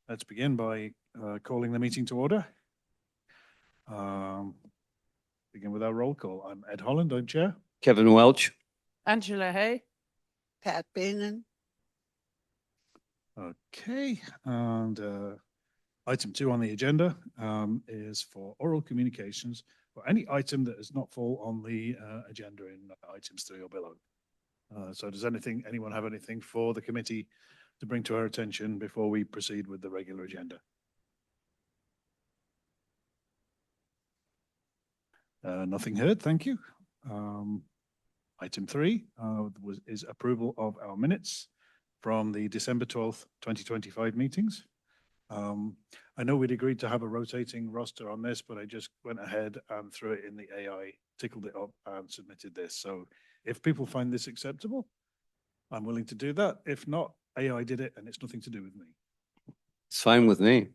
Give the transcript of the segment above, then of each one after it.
let's begin by calling the meeting to order. Begin with our roll call. I'm Ed Holland, I'm chair. Kevin Welch. Angela Hay. Pat Bainan. Okay, and item 2 on the agenda is for oral communications for any item that does not fall on the agenda in items 3 or below. So does anyone have anything for the committee to bring to our attention before we proceed with the regular agenda? Nothing heard, thank you. Item 3 is approval of our minutes from the December 12th, 2025 meetings. I know we'd agreed to have a rotating roster on this, but I just went ahead and threw it in the AI, tickled it up and submitted this. So if people find this acceptable, I'm willing to do that. If not, AI did it and it's nothing to do with me. It's fine with me.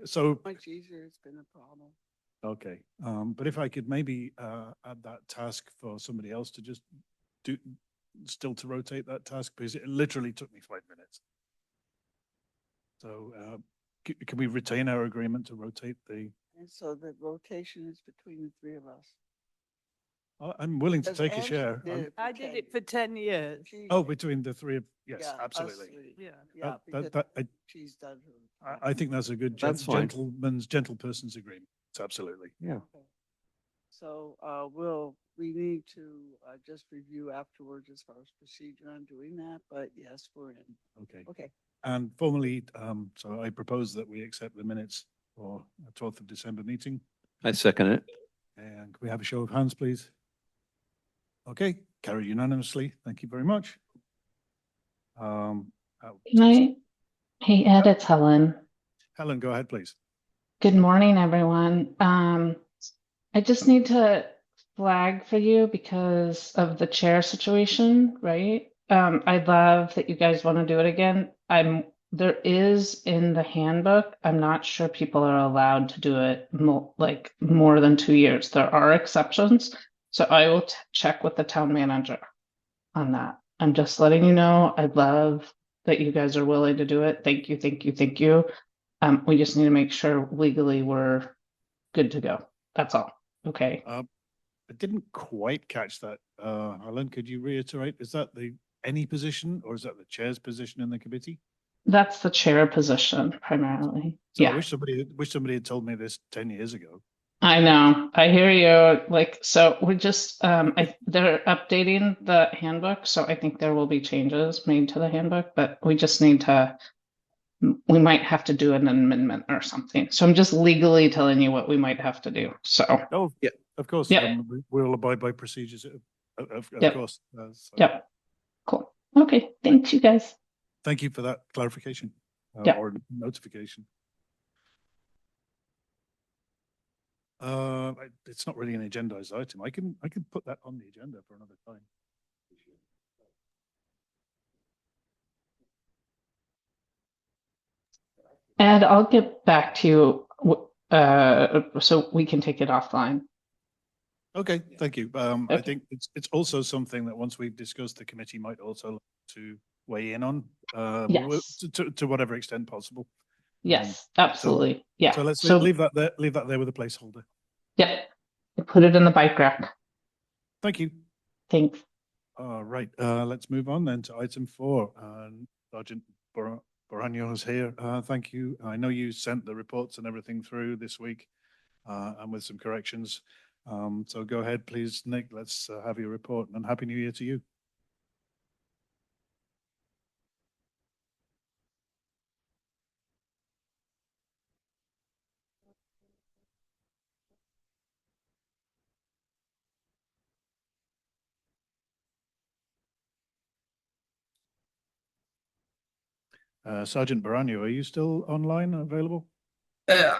So Much easier, it's been a problem. okay, but if I could maybe add that task for somebody else to just do, still to rotate that task, because it literally took me 5 minutes. So can we retain our agreement to rotate the? And so the rotation is between the three of us. I'm willing to Because take a Angela share. did it for I did 10 it for 10 years. She- Oh, between the three of, yes, yeah, us absolutely. three. Yeah. Yeah, That- because she's done her. I think that's a good That's fine. gentleperson's agreement. It's absolutely. Yeah. Okay. So we need to just review afterwards as far as procedure on doing that, but yes, we're in. Okay. Okay. And formally, so I propose that we accept the minutes for the 12th of December meeting. I second it. And can we have a show of hands, please? Okay, carried unanimously. Thank you very much. Can I? Hey, Ed, it's Helen. Helen, go ahead, please. Good morning, everyone. I just need to flag for you because of the chair situation, right? I love that you guys want to do it again. There is in the handbook, I'm not sure people are allowed to do it more than 2 years. There are exceptions. So I will check with the town manager on that. I'm just letting you know, I love that you guys are willing to do it. Thank you, thank you, thank you. We just need to make sure legally we're good to go. That's all. Okay. I didn't quite catch that. Helen, could you reiterate? Is that any position or is that the chair's position in the committee? That's the chair position primarily. So Yeah. I wish somebody had told me this 10 years ago. I know. I hear you. So we're just they're updating the handbook, so I think there will be changes made to the handbook, but we just need to we might have to do an amendment or something. So I'm just legally telling you what we might have to do. So Oh, yeah, of course. Yep. We'll abide by procedures, of Yep. course. Yep. Cool. Okay. Thanks, you guys. Thank you for that clarification Yep. or notification. It's not really an agendized item. I can put that on the agenda for another time. And I'll get back to you so we can take it offline. Okay, thank you. I Okay. think it's also something that once we've discussed, the committee might also like to weigh in on Yes. to whatever extent possible. Yes, absolutely. Yeah. So let's leave that there with a placeholder. Yep. Put it in the bike rack. Thank you. Thanks. All right, let's move on then to item 4. Sergeant Barano is here. Thank you. I know you sent the reports and everything through this week and with some corrections. So go ahead, please, Nick. Let's have your report and Happy New Year to you. Sergeant Barano, are you still online and available?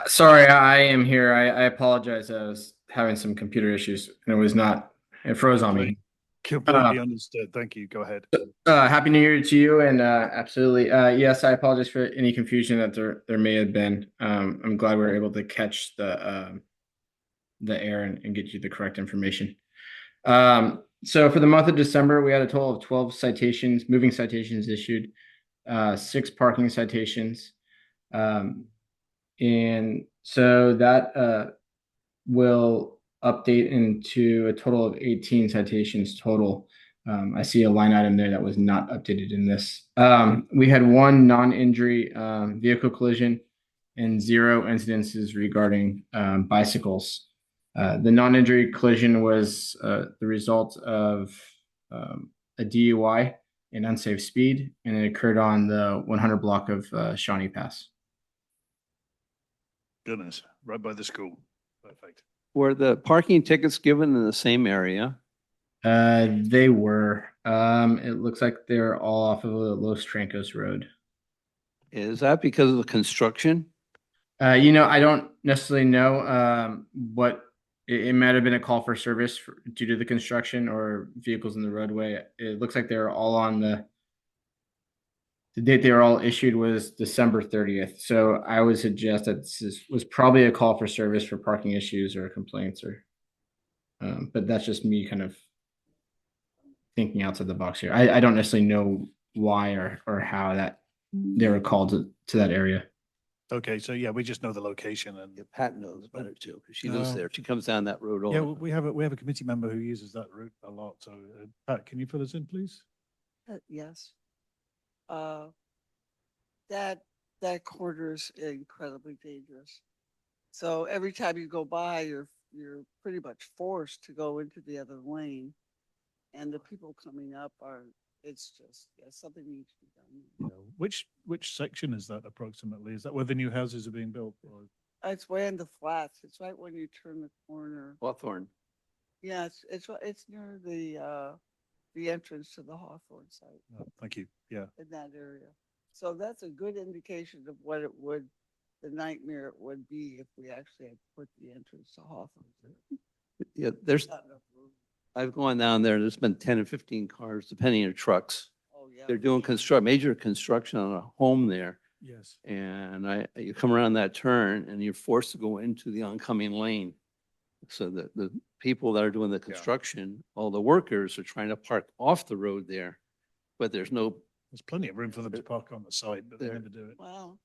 Sorry, I am here. I apologize. I was having some computer issues and it froze on me. Completely understood. Thank you. Go ahead. Happy New Year to you. And absolutely. Yes, I apologize for any confusion that there may have been. I'm glad we were able to catch the error and get you the correct information. So for the month of December, we had a total of 12 citations, moving citations issued. 6 parking citations. And so that will update into a total of 18 citations total. I see a line item there that was not updated in this. We had 1 non-injury vehicle collision and 0 incidences regarding bicycles. The non-injury collision was the result of a DUI and unsafe speed, and it occurred on the 100 block of Shawnee Pass. Goodness, right by the school. Perfect. Were the parking tickets given in the same area? They were. It looks like they're all off of Los Trancos Road. Is that because of the construction? I don't necessarily know what it might have been a call for service due to the construction or vehicles in the roadway. It looks like they're all on the date they were all issued was December 30th. So I would suggest that this was probably a call for service for parking issues or complaints but that's just me kind of thinking outside the box here. I don't necessarily know why or how that they were called to that area. Okay, so yeah, we just know the location and, Yeah, Pat knows better too, because she lives No. there. She comes down that road all yeah, the time. we have a committee member who uses that route a lot. So Pat, can you fill us in, please? Yes. That corridor is incredibly dangerous. So every time you go by, you're pretty much forced to go into the other lane. And the people coming up it's just, something needs to be done. Yeah. Which section is that approximately? Is that where the new houses are being built? Or? It's way in the flats. It's right when you turn the corner. Hawthorne. Yeah, it's near the entrance to the Hawthorne site Oh, thank you. Yeah. in that area. So that's a good indication of what the nightmare it would be if we actually had put the entrance to Hawthorne. Yeah, there's, Not enough room. I've gone down there, there's been 10 and 15 cars, depending on trucks. Oh, yeah. They're doing major construction on a home there. Yes. And you come around that turn and you're forced to go into the oncoming lane. So the people that are doing the construction, all the workers are trying to park off the road there, but there's no, There's plenty of room for them to park on the side, but they There. never do it. Well,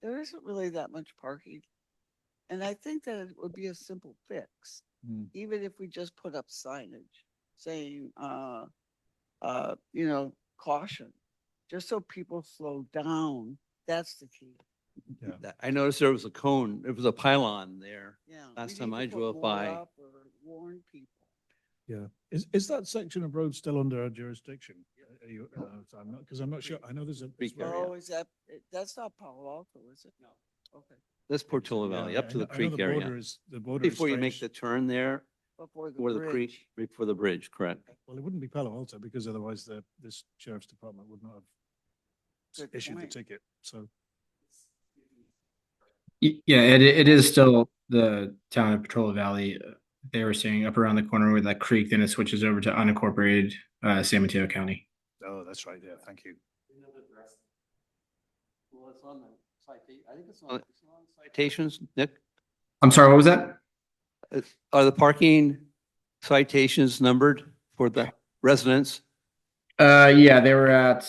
there isn't really that much parking. And I think that it would be a simple fix, Hmm. even if we just put up signage saying, caution, just so people slow down. That's the key. Yeah. I noticed there was a cone, there was a pylon there. Yeah. Last we time need to I put drove more by. up or warn people. Yeah. Is that section of road still under our jurisdiction? Are you, I'm not, because I'm not sure. I know there's a. Creek it's- area. Oh, that's not Palo Alto, is it? No. Okay. That's Portola yeah, Valley, yeah, up to I the know creek the border area. is, the border is Before you make strange. the turn there, Before the or the creek, bridge. before the bridge, correct? Well, it wouldn't be Palo Alto because otherwise this sheriff's department would not have Good issued the point. ticket. So, Yeah, it is still the town of Petrola Valley. They were saying up around the corner with that creek, then it switches over to unincorporated San Mateo County. oh, that's right. Yeah. Thank you. Well, it's on the citation, I think it's on citations, Nick? I'm sorry, what was that? Are the parking citations numbered for the residents? Yeah, they were at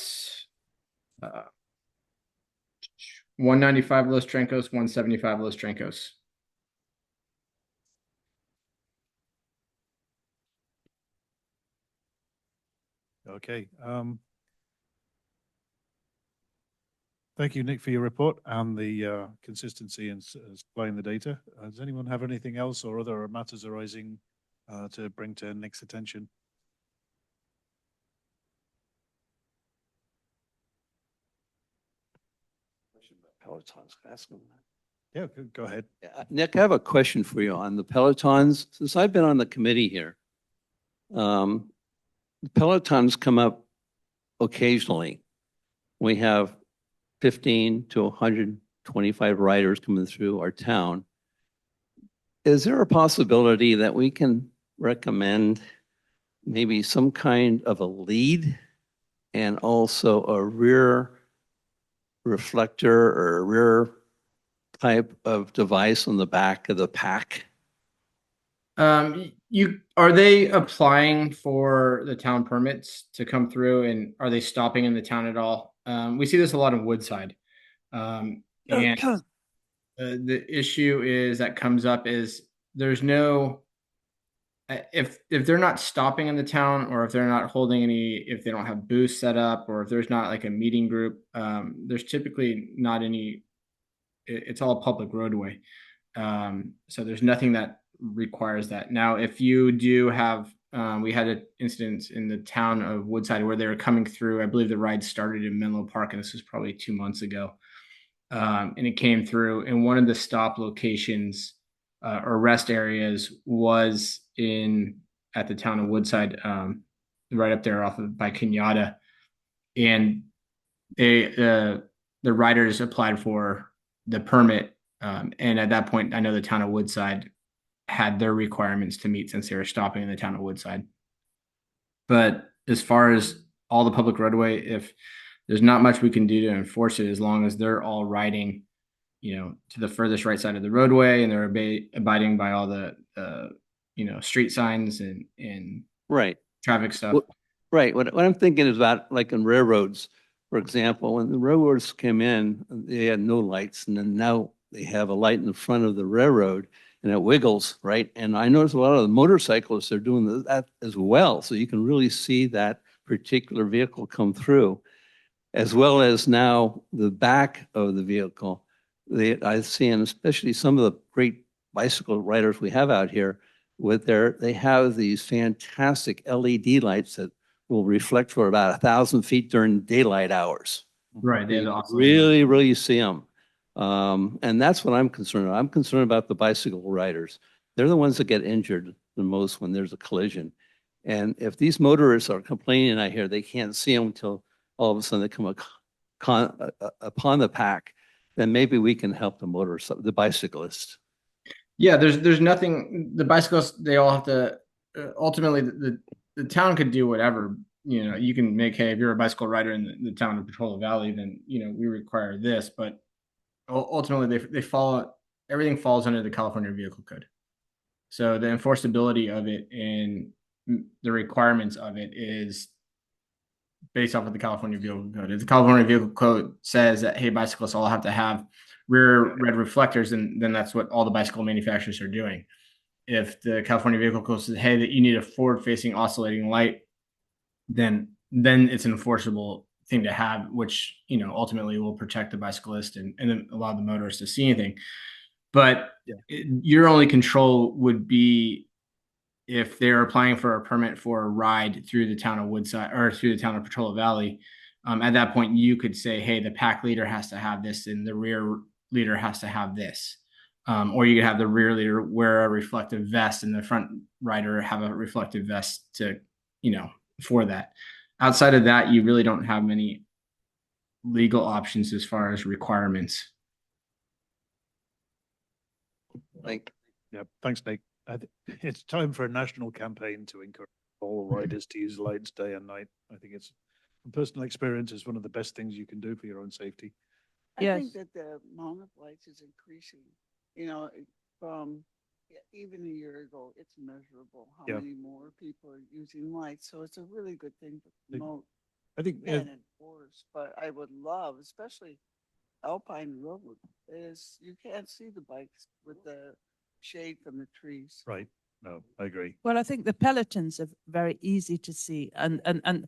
195 Los Trancos, 175 Los Trancos. Okay. Thank you, Nick, for your report and the consistency in supplying the data. Does anyone have anything else or other matters arising to bring to Nick's attention? Pelotons, ask them. Yeah, go ahead. Nick, I have a question for you on the Pelotons. Since I've been on the committee here, the Pelotons come up occasionally. We have 15 to 125 riders coming through our town. Is there a possibility that we can recommend maybe some kind of a lead and also a rear reflector or a rear type of device on the back of the pack? Are they applying for the town permits to come through, and are they stopping in the town at all We see this a lot in Woodside. And the issue is that comes up is there's no, if they're not stopping in the town, or if they're not holding any, if they don't have booths set up, or if there's not like a meeting group, there's typically not any, it's all public roadway. So there's nothing that requires that. Now, if you do have, we had an incident in the town of Woodside where they were coming through. I believe the ride started in Menlo Park, and this was probably 2 months ago. And it came through, and one of the stop locations or rest areas was at the town of Woodside, right up there off of by Kenyatta. And the riders applied for the permit. And at that point, I know the town of Woodside had their requirements to meet since they were stopping in the town of Woodside. But as far as all the public roadway, if there's not much we can do to enforce it, as long as they're all riding, to the furthest right side of the roadway, and they're abiding by all the, street signs and Right. traffic stuff. Well, right. What I'm thinking is about, like in railroads, for example, when the railroads came in, they had no lights, and then now they have a light in the front of the railroad, and it wiggles, right? And I notice a lot of the motorcyclists are doing that as well. So you can really see that particular vehicle come through, as well as now the back of the vehicle. I've seen, especially some of the great bicycle riders we have out here, they have these fantastic LED lights that will reflect for about 1,000 feet during daylight hours. Right. They have the awesome Really, really see them. And that's what I'm concerned about. I'm concerned about the bicycle riders. They're the ones that get injured the most when there's a collision. And if these motorists are complaining out here, they can't see them until all of a sudden they come upon the pack, then maybe we can help the bicyclist. Yeah, there's nothing. The bicyclists, they all have to. Ultimately, the town could do whatever. You can make, hey, if you're a bicycle rider in the town of Petrola Valley, then we require this. But ultimately, they follow. Everything falls under the California Vehicle Code. So the enforceability of it and the requirements of it is based off of the California Vehicle Code. If the California Vehicle Code says that, hey, bicyclists all have to have rear red reflectors, and then that's what all the bicycle manufacturers are doing. If the California Vehicle Code says, hey, that you need a forward-facing oscillating light, then it's an enforceable thing to have, which ultimately will protect the bicyclist and allow the motorist to see anything. But your only control would be if they're applying for a permit for a ride through the town of Woodside or through the town of Petrola Valley. At that point, you could say, hey, the pack leader has to have this and the rear leader has to have this. Or you could have the rear leader wear a reflective vest and the front rider have a reflective vest to, for that. Outside of that, you really don't have many legal options as far as requirements. Yeah, thanks, Nick. It's time for a national campaign to encourage all riders to use lights day and night. I think it's, from personal experience, is one of the best things you can do for your own safety. I think that the amount of lights is increasing. From even a year ago, it's measurable how many more people are using lights. So it's a really good thing to promote and enforce. But I would love, especially Alpine Road, is you can't see the bikes with the shade from the trees. Right. No, I agree. Well, I think the pelotons are very easy to see, and the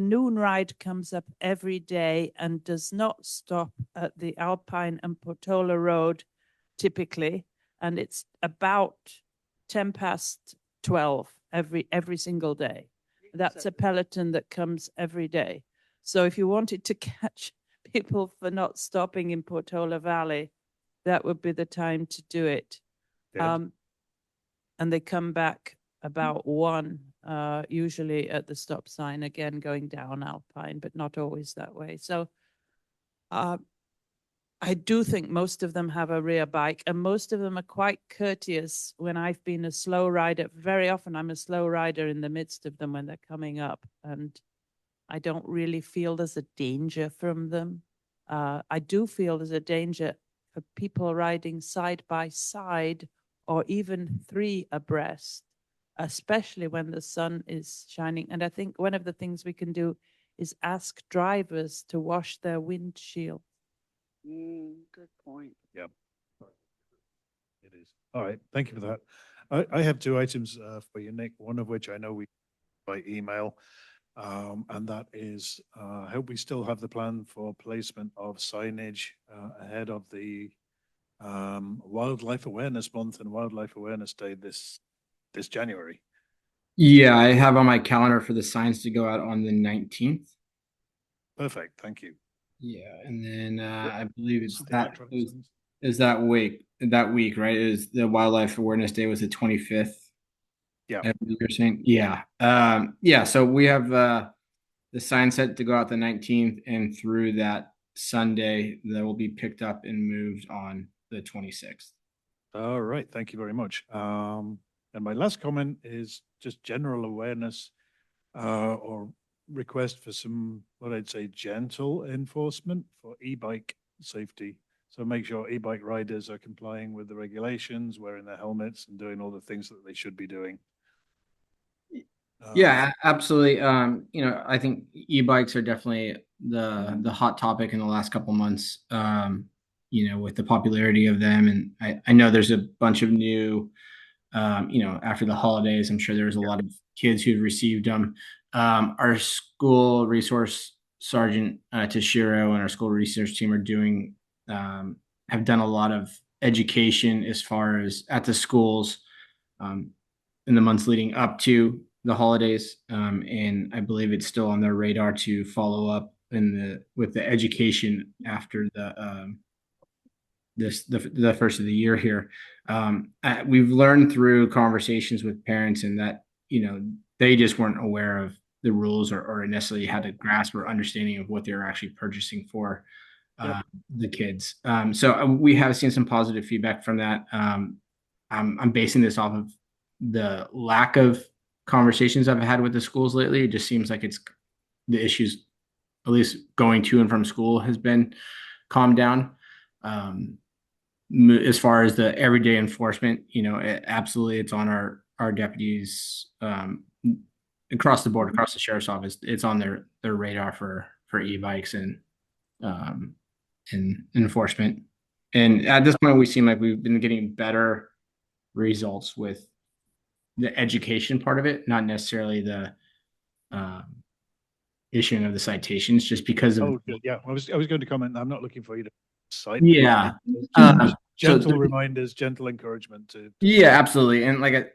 noon ride comes up every day and does not stop at the Alpine and Portola Road, typically, and it's about 12:10 every single day. That's a peloton that comes every day. So if you wanted to catch people for not stopping in Portola Valley, that would be the time to do it. Yeah. And they come back about 1, usually at the stop sign, again going down Alpine, but not always that way. So I do think most of them have a rear bike, and most of them are quite courteous. When I've been a slow rider, very often I'm a slow rider in the midst of them when they're coming up, and I don't really feel there's a danger from them. I do feel there's a danger for people riding side by side or even 3 abreast, especially when the sun is shining. And I think one of the things we can do is ask drivers to wash their windshield. Good point. It is. All right, thank you for that. I have two items for you, Nick, one of which I know we by email. And that is, I hope we still have the plan for placement of signage ahead of the Wildlife Awareness Month and Wildlife Awareness Day this January. Yeah, I have on my calendar for the signs to go out on the 19th. Perfect, thank you. Yeah, and then I believe it's The that electronic signs. is that week, right? Is the Wildlife Awareness Day was the 25th? Yeah. I believe you're saying, yeah. Yeah, so we have the sign set to go out the 19th, and through that Sunday, that will be picked up and moved on the 26th. All right, thank you very much. And my last comment is just general awareness or request for some, what I'd say, gentle enforcement for e-bike safety. So make sure e-bike riders are complying with the regulations, wearing their helmets and doing all the things that they should be doing. Yeah, absolutely. I think e-bikes are definitely the hot topic in the last couple months. With the popularity of them, and I know there's a bunch of new, after the holidays, I'm sure there's a lot of kids who've received them. Our school resource sergeant Toshiro and our school research team are doing have done a lot of education as far as at the schools in the months leading up to the holidays, and I believe it's still on their radar to follow up with the education after the first of the year here. We've learned through conversations with parents, and that they just weren't aware of the rules or necessarily had a grasp or understanding of what they were actually purchasing for the kids. So we have seen some positive feedback from that. I'm basing this off of the lack of conversations I've had with the schools lately. It just seems like it's the issues, at least going to and from school, has been calmed down. As far as the everyday enforcement, absolutely, it's on our deputies across the board, across the sheriff's office. It's on their radar for e-bikes and enforcement. And at this point, we seem like we've been getting better results with the education part of it, not necessarily the issuing of the citations, just because of. Oh, good. Yeah, I was going to comment. I'm not looking for you to cite. Yeah. Gentle reminders, gentle encouragement to. Yeah, absolutely. And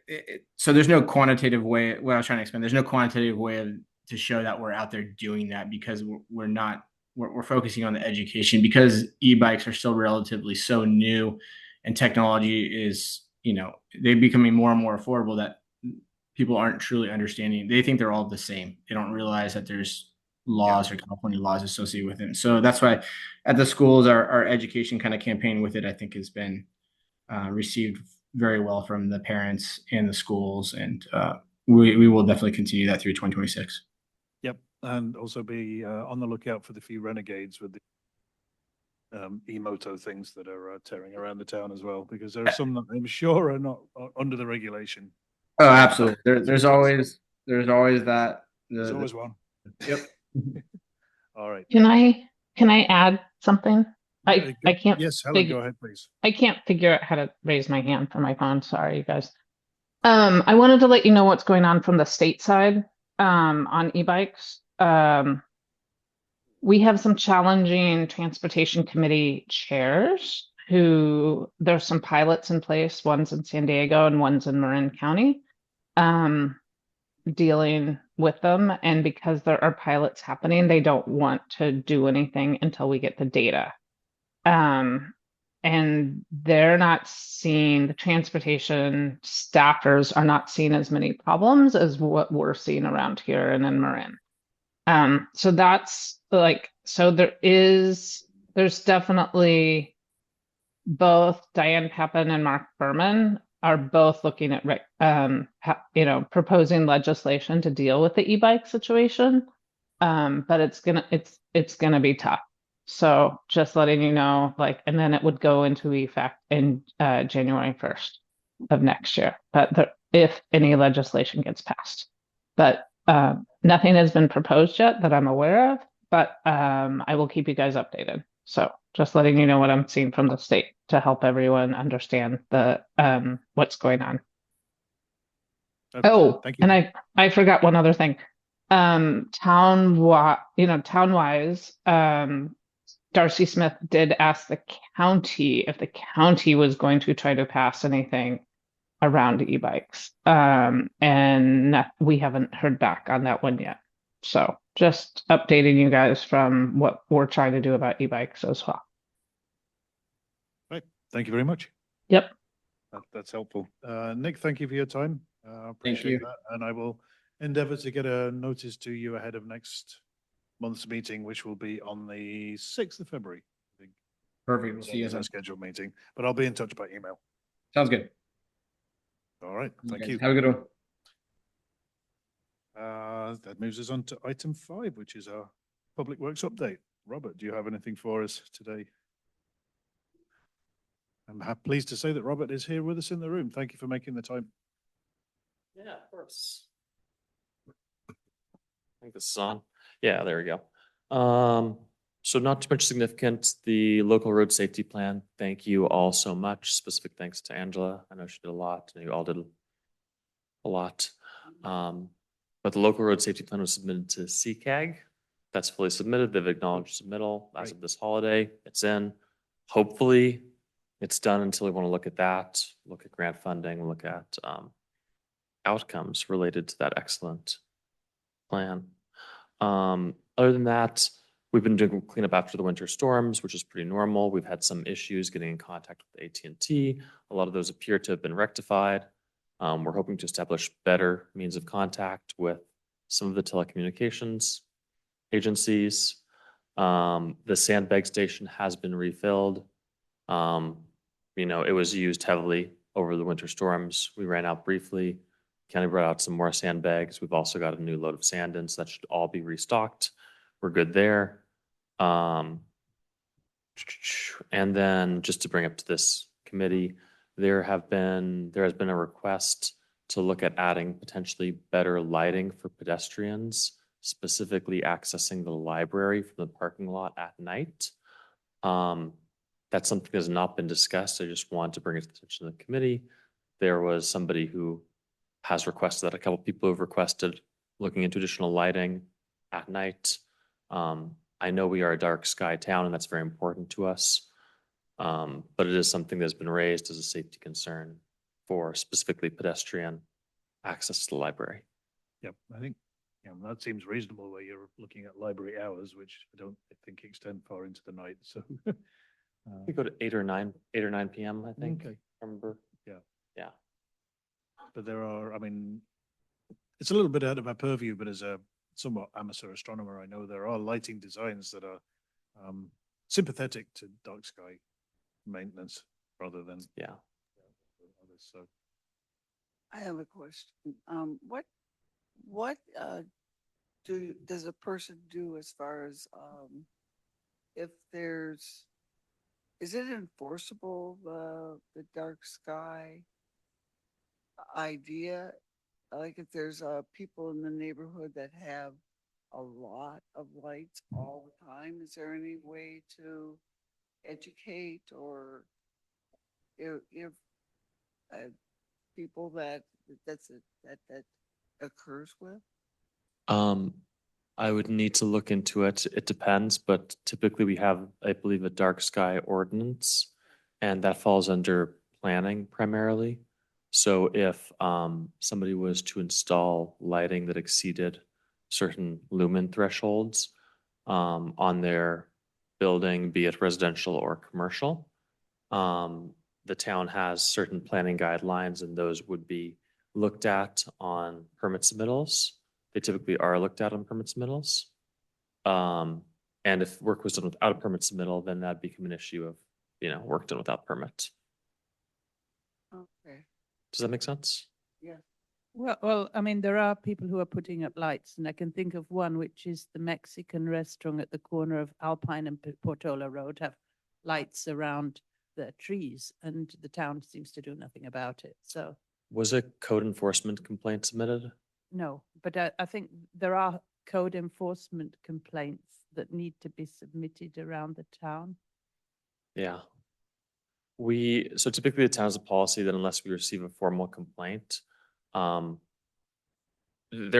so there's no quantitative way. What I was trying to explain, there's no quantitative way to show that we're out there doing that, because we're focusing on the education, because e-bikes are still relatively so new, and technology is, they're becoming more and more affordable, that people aren't truly understanding. They think they're all the same. They don't realize that there's laws or California laws associated with it. So that's why at the schools, our education kind of campaign with it, I think, has been received very well from the parents and the schools. And we will definitely continue that through 2026. Yep. And also be on the lookout for the few renegades with the e-moto things that are tearing around the town as well, because there are some that I'm sure are not under the regulation. Oh, absolutely. There's always that. There's always one. Yep. All right. Can I add something? I can't. Yes, Helen, go ahead, please. I can't figure out how to raise my hand from my phone. Sorry, you guys. I wanted to let you know what's going on from the state side on e-bikes. We have some challenging transportation committee chairs who there's some pilots in place. One's in San Diego and one's in Marin County, dealing with them. And because there are pilots happening, they don't want to do anything until we get the data. And they're not seeing, the transportation staffers are not seeing as many problems as what we're seeing around here and in Marin. So that's so there's definitely both Diane Pepin and Mark Berman are both looking at, proposing legislation to deal with the e-bike situation. But it's gonna be tough. So just letting you know, and then it would go into effect in January 1st of next year. But if any legislation gets passed, but Nothing has been proposed yet that I'm aware of, but I will keep you guys updated. So just letting you know what I'm seeing from the state to help everyone understand the what's going on. Oh, Thank you. and I forgot one other thing. Town-wise, Darcy Smith did ask the county if the county was going to try to pass anything around e-bikes. We haven't heard back on that one yet. So just updating you guys from what we're trying to do about e-bikes as well. Right. Thank you very much. Yep. That's helpful. Nick, thank you for your time. Appreciate you. that. And I will endeavor to get a notice to you ahead of next month's meeting, which will be on the 6th of February. I think Perfect. We'll see you is our then. scheduled meeting, but I'll be in touch by email. Sounds good. All right. Thank Okay, you. have a good one. That moves us on to item 5, which is our public works update. Robert, do you have anything for us today? I'm pleased to say that Robert is here with us in the room. Thank you for making the time. Yeah, of course. I think this is on. Yeah, there we go. So not too much significant. The local road safety plan. Thank you all so much. Specific thanks to Angela. I know she did a lot. And you all did a lot. But the local road safety plan was submitted to CCAG. That's fully submitted. They've acknowledged submittal as of this holiday. It's in. Hopefully, it's done until we want to look at that, look at grant funding, look at outcomes related to that excellent plan. Other than that, we've been doing cleanup after the winter storms, which is pretty normal. We've had some issues getting in contact with AT&T. A lot of those appear to have been rectified. We're hoping to establish better means of contact with some of the telecommunications agencies. The sandbag station has been refilled. It was used heavily over the winter storms. We ran out briefly. County brought out some more sandbags. We've also got a new load of sand in, so that should all be restocked. We're good there. And then just to bring up to this committee, there has been a request to look at adding potentially better lighting for pedestrians, specifically accessing the library from the parking lot at night. That's something that has not been discussed. I just want to bring it to the attention of the committee. There was somebody who has requested that. A couple people have requested looking into additional lighting at night. I know we are a dark sky town, and that's very important to us. But it is something that's been raised as a safety concern for specifically pedestrian access to the library. Yep, I think that seems reasonable where you're looking at library hours, which I don't think extend far into the night. So We go to 8 or 9 p.m. I think. Okay. I remember. Yeah. But there are, it's a little bit out of my purview, but as a somewhat amateur astronomer, I know there are lighting designs that are sympathetic to dark sky maintenance rather than others. So I have a question. What does a person do as far as if is it enforceable, the dark sky idea? Like if there's people in the neighborhood that have a lot of lights all the time, is there any way to educate or if people that occurs with? I would need to look into it. It depends, but typically we have, I believe, a dark sky ordinance, and that falls under planning primarily. So if somebody was to install lighting that exceeded certain lumen thresholds on their building, be it residential or commercial, the town has certain planning guidelines, and those would be looked at on permit submittals. They typically are looked at on permit submittals. And if work was done without a permit submittal, then that'd become an issue of, work done without permit. Okay. Does that make sense? Yeah. Well, there are people who are putting up lights, and I can think of one, which is the Mexican restaurant at the corner of Alpine and Portola Road, have lights around the trees, and the town seems to do nothing about it. So was a code enforcement complaint submitted? No, but I think there are code enforcement complaints that need to be submitted around the town. Yeah. So typically the town has a policy that unless we receive a formal complaint, there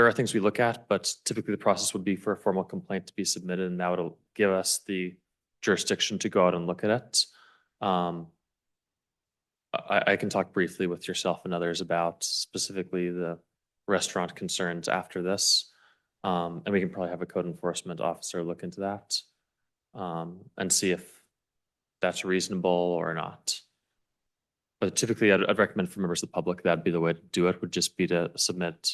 are things we look at, but typically the process would be for a formal complaint to be submitted, and that would give us the jurisdiction to go out and look at it. I can talk briefly with yourself and others about specifically the restaurant concerns after this. And we can probably have a code enforcement officer look into that and see if that's reasonable or not. But typically I'd recommend for members of the public, that'd be the way to do it, would just be to submit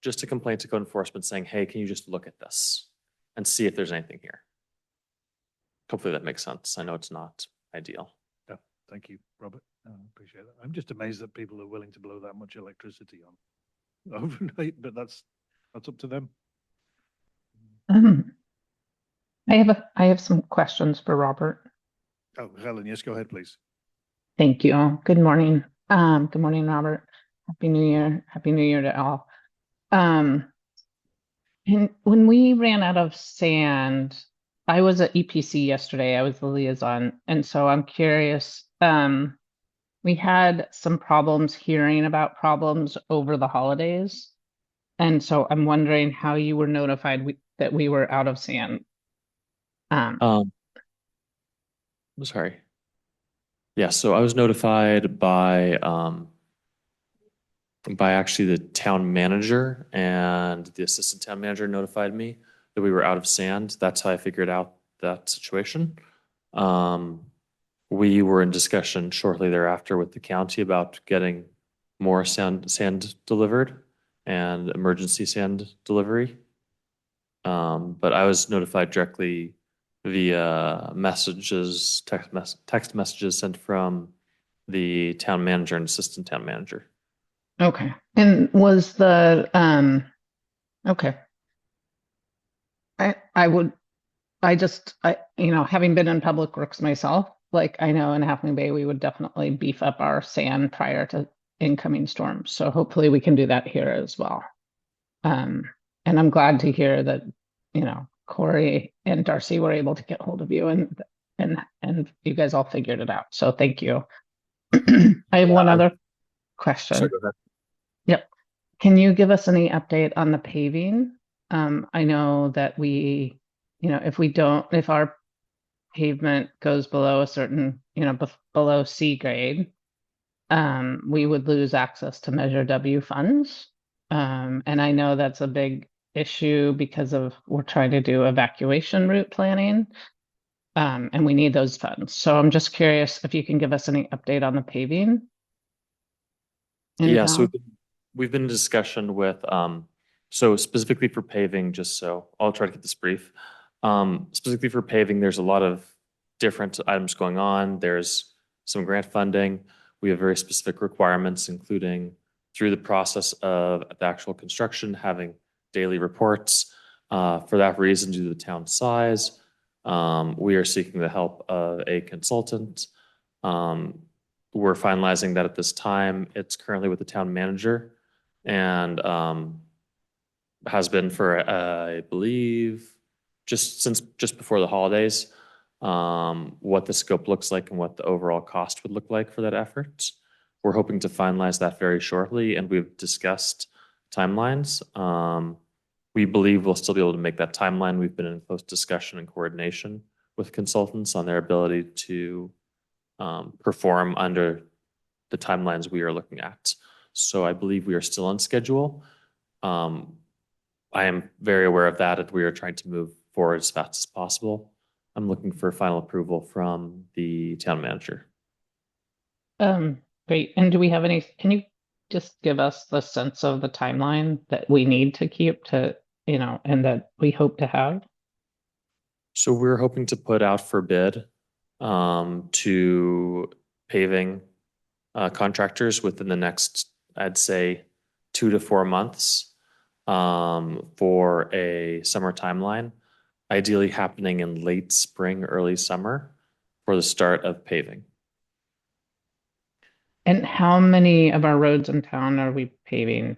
just a complaint to code enforcement saying, hey, can you just look at this and see if there's anything here? Hopefully that makes sense. I know it's not ideal. Yeah, thank you, Robert. Appreciate that. I'm just amazed that people are willing to blow that much electricity on overnight, but that's up to them. I have some questions for Robert. Oh, Helen, yes, go ahead, please. Thank you. Good morning. Good morning, Robert. Happy New Year. Happy New Year to all. And when we ran out of sand, I was at EPC yesterday. I was the liaison, and so I'm curious. We had some problems hearing about problems over the holidays, and so I'm wondering how you were notified that we were out of sand. Sorry. Yeah, so I was notified by actually the town manager, and the assistant town manager notified me that we were out of sand. That's how I figured out that situation. We were in discussion shortly thereafter with the county about getting more sand delivered and emergency sand delivery. But I was notified directly via messages, text messages sent from the town manager and assistant town manager. Okay. And was the okay. Having been in public works myself, like I know in Halfling Bay we would definitely beef up our sand prior to incoming storms. So hopefully we can do that here as well. And I'm glad to hear that, Corey and Darcy were able to get hold of you and you guys all figured it out. So thank you. I have one other question. Sorry, go ahead. Yep. Can you give us any update on the paving? I know that if our pavement goes below a certain, below C grade, we would lose access to Measure W funds. And I know that's a big issue because we're trying to do evacuation route planning. And we need those funds. So I'm just curious if you can give us any update on the paving. Yeah, so we've been in discussion with, so specifically for paving, just so I'll try to keep this brief. Specifically for paving, there's a lot of different items going on. There's some grant funding. We have very specific requirements, including through the process of the actual construction, having daily reports. For that reason, due to the town size, we are seeking the help of a consultant. We're finalizing that at this time. It's currently with the town manager and has been for, I believe, just before the holidays, what the scope looks like and what the overall cost would look like for that effort. We're hoping to finalize that very shortly, and we've discussed timelines. We believe we'll still be able to make that timeline. We've been in close discussion and coordination with consultants on their ability to perform under the timelines we are looking at. So I believe we are still on schedule. I am very aware of that, and we are trying to move forward as fast as possible. I'm looking for final approval from the town manager. Great. And do we have can you just give us the sense of the timeline that we need to keep to, and that we hope to have? So we're hoping to put out for bid to paving contractors within the next, I'd say, 2 to 4 months for a summer timeline, ideally happening in late spring, early summer for the start of paving. And how many of our roads in town are we paving?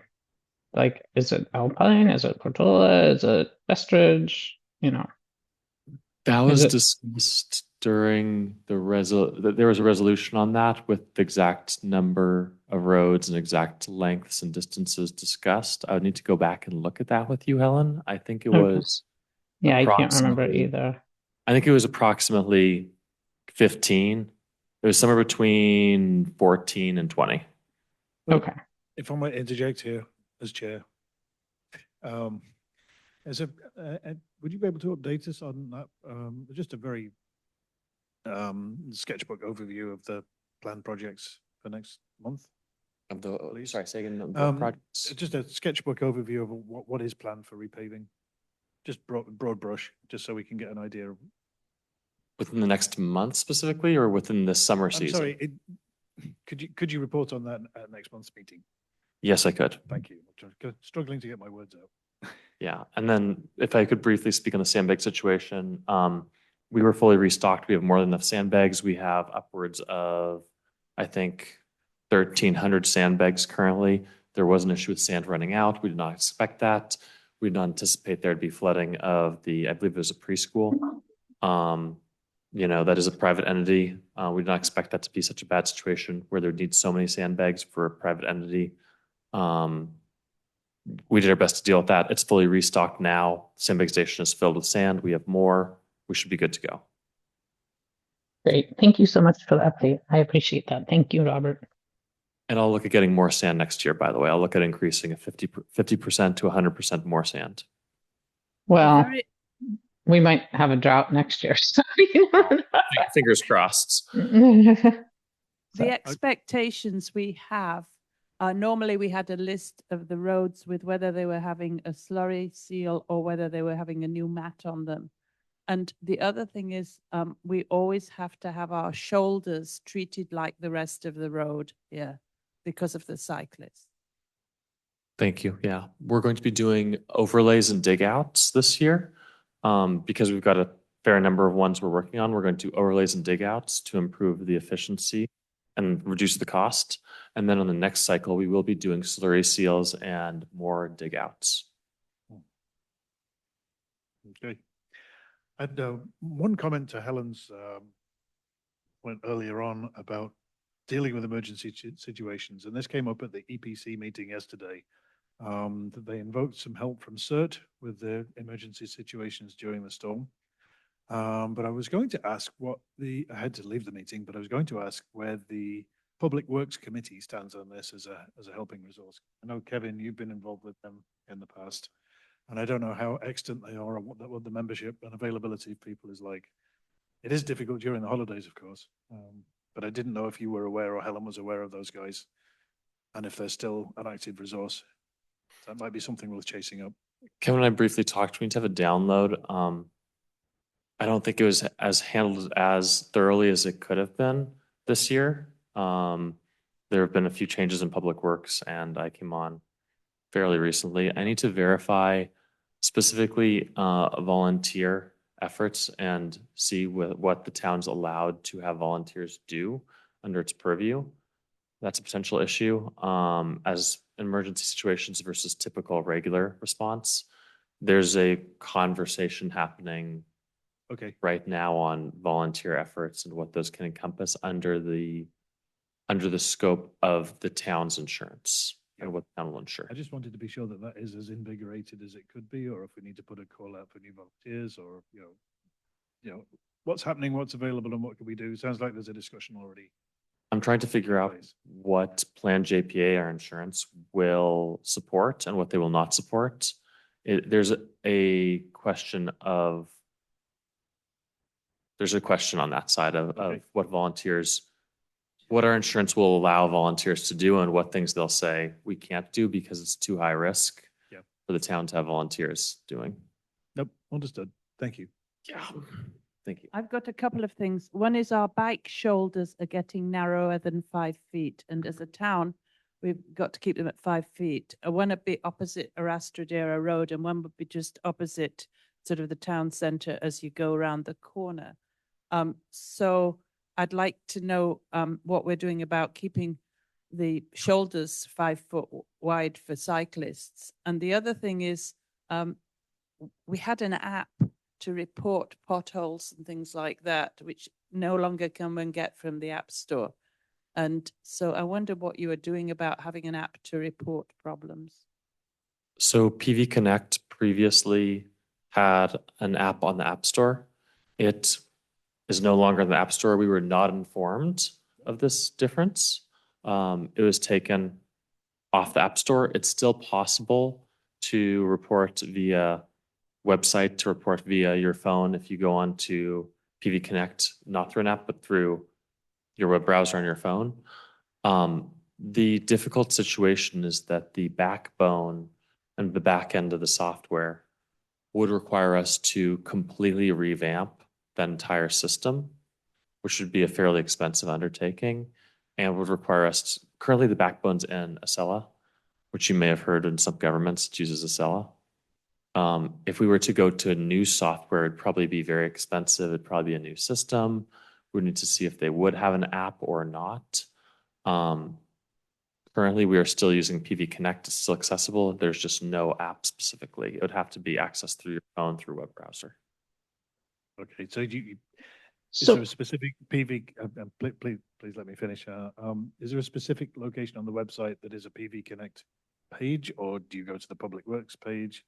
Like, is it Alpine? Is it Portola? Is it Bestridge? You know, That Is was it- discussed during there was a resolution on that with the exact number of roads and exact lengths and distances discussed. I would need to go back and look at that with you, Helen. I think it Okay. was yeah, I can't remember approximately- either. I think it was approximately 15. It was somewhere between 14 and 20. Okay. If I might interject here as chair. As a, would you be able to update us on that? Just a very sketchbook overview of the planned projects for next month. Of the, Please. sorry, say again. What Um, projects? Just a sketchbook overview of what is planned for repaving. Just broad brush, just so we can get an idea. Within the next month specifically, or within the summer I'm season? sorry, could you report on that at next month's meeting? Yes, I could. Thank you. Struggling to get my words out. Yeah, and then if I could briefly speak on the sandbag situation, we were fully restocked. We have more than enough sandbags. We have upwards of, I think, 1,300 sandbags currently. There was an issue with sand running out. We did not expect that. We did not anticipate there'd be flooding of I believe it was a preschool. That is a private entity. We did not expect that to be such a bad situation where there would need so many sandbags for a private entity. We did our best to deal with that. It's fully restocked now. Sandbag station is filled with sand. We have more. We should be good to go. Great. Thank you so much for the update. I appreciate that. Thank you, Robert. And I'll look at getting more sand next year, by the way. I'll look at increasing a 50% to 100% more sand. Well, Very- we might have a drought next year. So, you know. Fingers crossed. The So- expectations we have are normally we had a list of the roads with whether they were having a slurry seal or whether they were having a new mat on them. And the other thing is we always have to have our shoulders treated like the rest of the road here because of the cyclists. Thank you. Yeah, we're going to be doing overlays and dig outs this year because we've got a fair number of ones we're working on. We're going to do overlays and dig outs to improve the efficiency and reduce the cost. And then on the next cycle, we will be doing slurry seals and more dig outs. Okay. And one comment to Helen's point earlier on about dealing with emergency situations, and this came up at the EPC meeting yesterday, that they invoked some help from CERT with the emergency situations during the storm. But I was going to ask I had to leave the meeting, but I was going to ask where the Public Works Committee stands on this as a helping resource. I know, Kevin, you've been involved with them in the past, and I don't know how extant they are or what the membership and availability of people is like. It is difficult during the holidays, of course, but I didn't know if you were aware or Helen was aware of those guys, and if they're still an active resource. That might be something worth chasing up. Kevin and I briefly talked. We need to have a download. I don't think it was as handled as thoroughly as it could have been this year. There have been a few changes in Public Works, and I came on fairly recently. I need to verify specifically volunteer efforts and see what the town's allowed to have volunteers do under its purview. That's a potential issue as emergency situations versus typical regular response. There's a conversation happening Okay. right now on volunteer efforts and what those can encompass under the scope of the town's insurance and what the town will insure. I just wanted to be sure that that is as invigorated as it could be, or if we need to put a call out for new volunteers, or what's happening, what's available, and what can we do. Sounds like there's a discussion already. I'm trying to figure out Please. what plan JPA, our insurance, will support and what they will not support. There's a question on that side of Okay. what our insurance will allow volunteers to do and what things they'll say we can't do because it's too high risk Yeah. for the town to have volunteers doing. Nope, understood. Thank you. Yeah. Thank you. I've got a couple of things. One is our bike shoulders are getting narrower than 5 feet. And as a town, we've got to keep them at 5 feet. One would be opposite Arastradera Road and one would be just opposite sort of the town center as you go around the corner. So I'd like to know what we're doing about keeping the shoulders 5 foot wide for cyclists. And the other thing is, we had an app to report potholes and things like that, which no longer can one get from the App Store. And so I wonder what you are doing about having an app to report problems. So PV Connect previously had an app on the App Store. It is no longer in the App Store. We were not informed of this difference. It was taken off the App Store. It's still possible to report via website, to report via your phone if you go on to PV Connect, not through an app, but through your web browser on your phone. The difficult situation is that the backbone and the back end of the software would require us to completely revamp that entire system, which would be a fairly expensive undertaking and would require us to, currently the backbone's in Acela, which you may have heard in some governments it uses Acela. If we were to go to a new software, it'd probably be very expensive. It'd probably be a new system. We need to see if they would have an app or not. Currently, we are still using PV Connect. It's still accessible. There's just no app specifically. It would have to be accessed through your phone through web browser. Okay, so is So there a specific PV, please let me finish. Is there a specific location on the website that is a PV Connect page, or do you go to the Public Works page?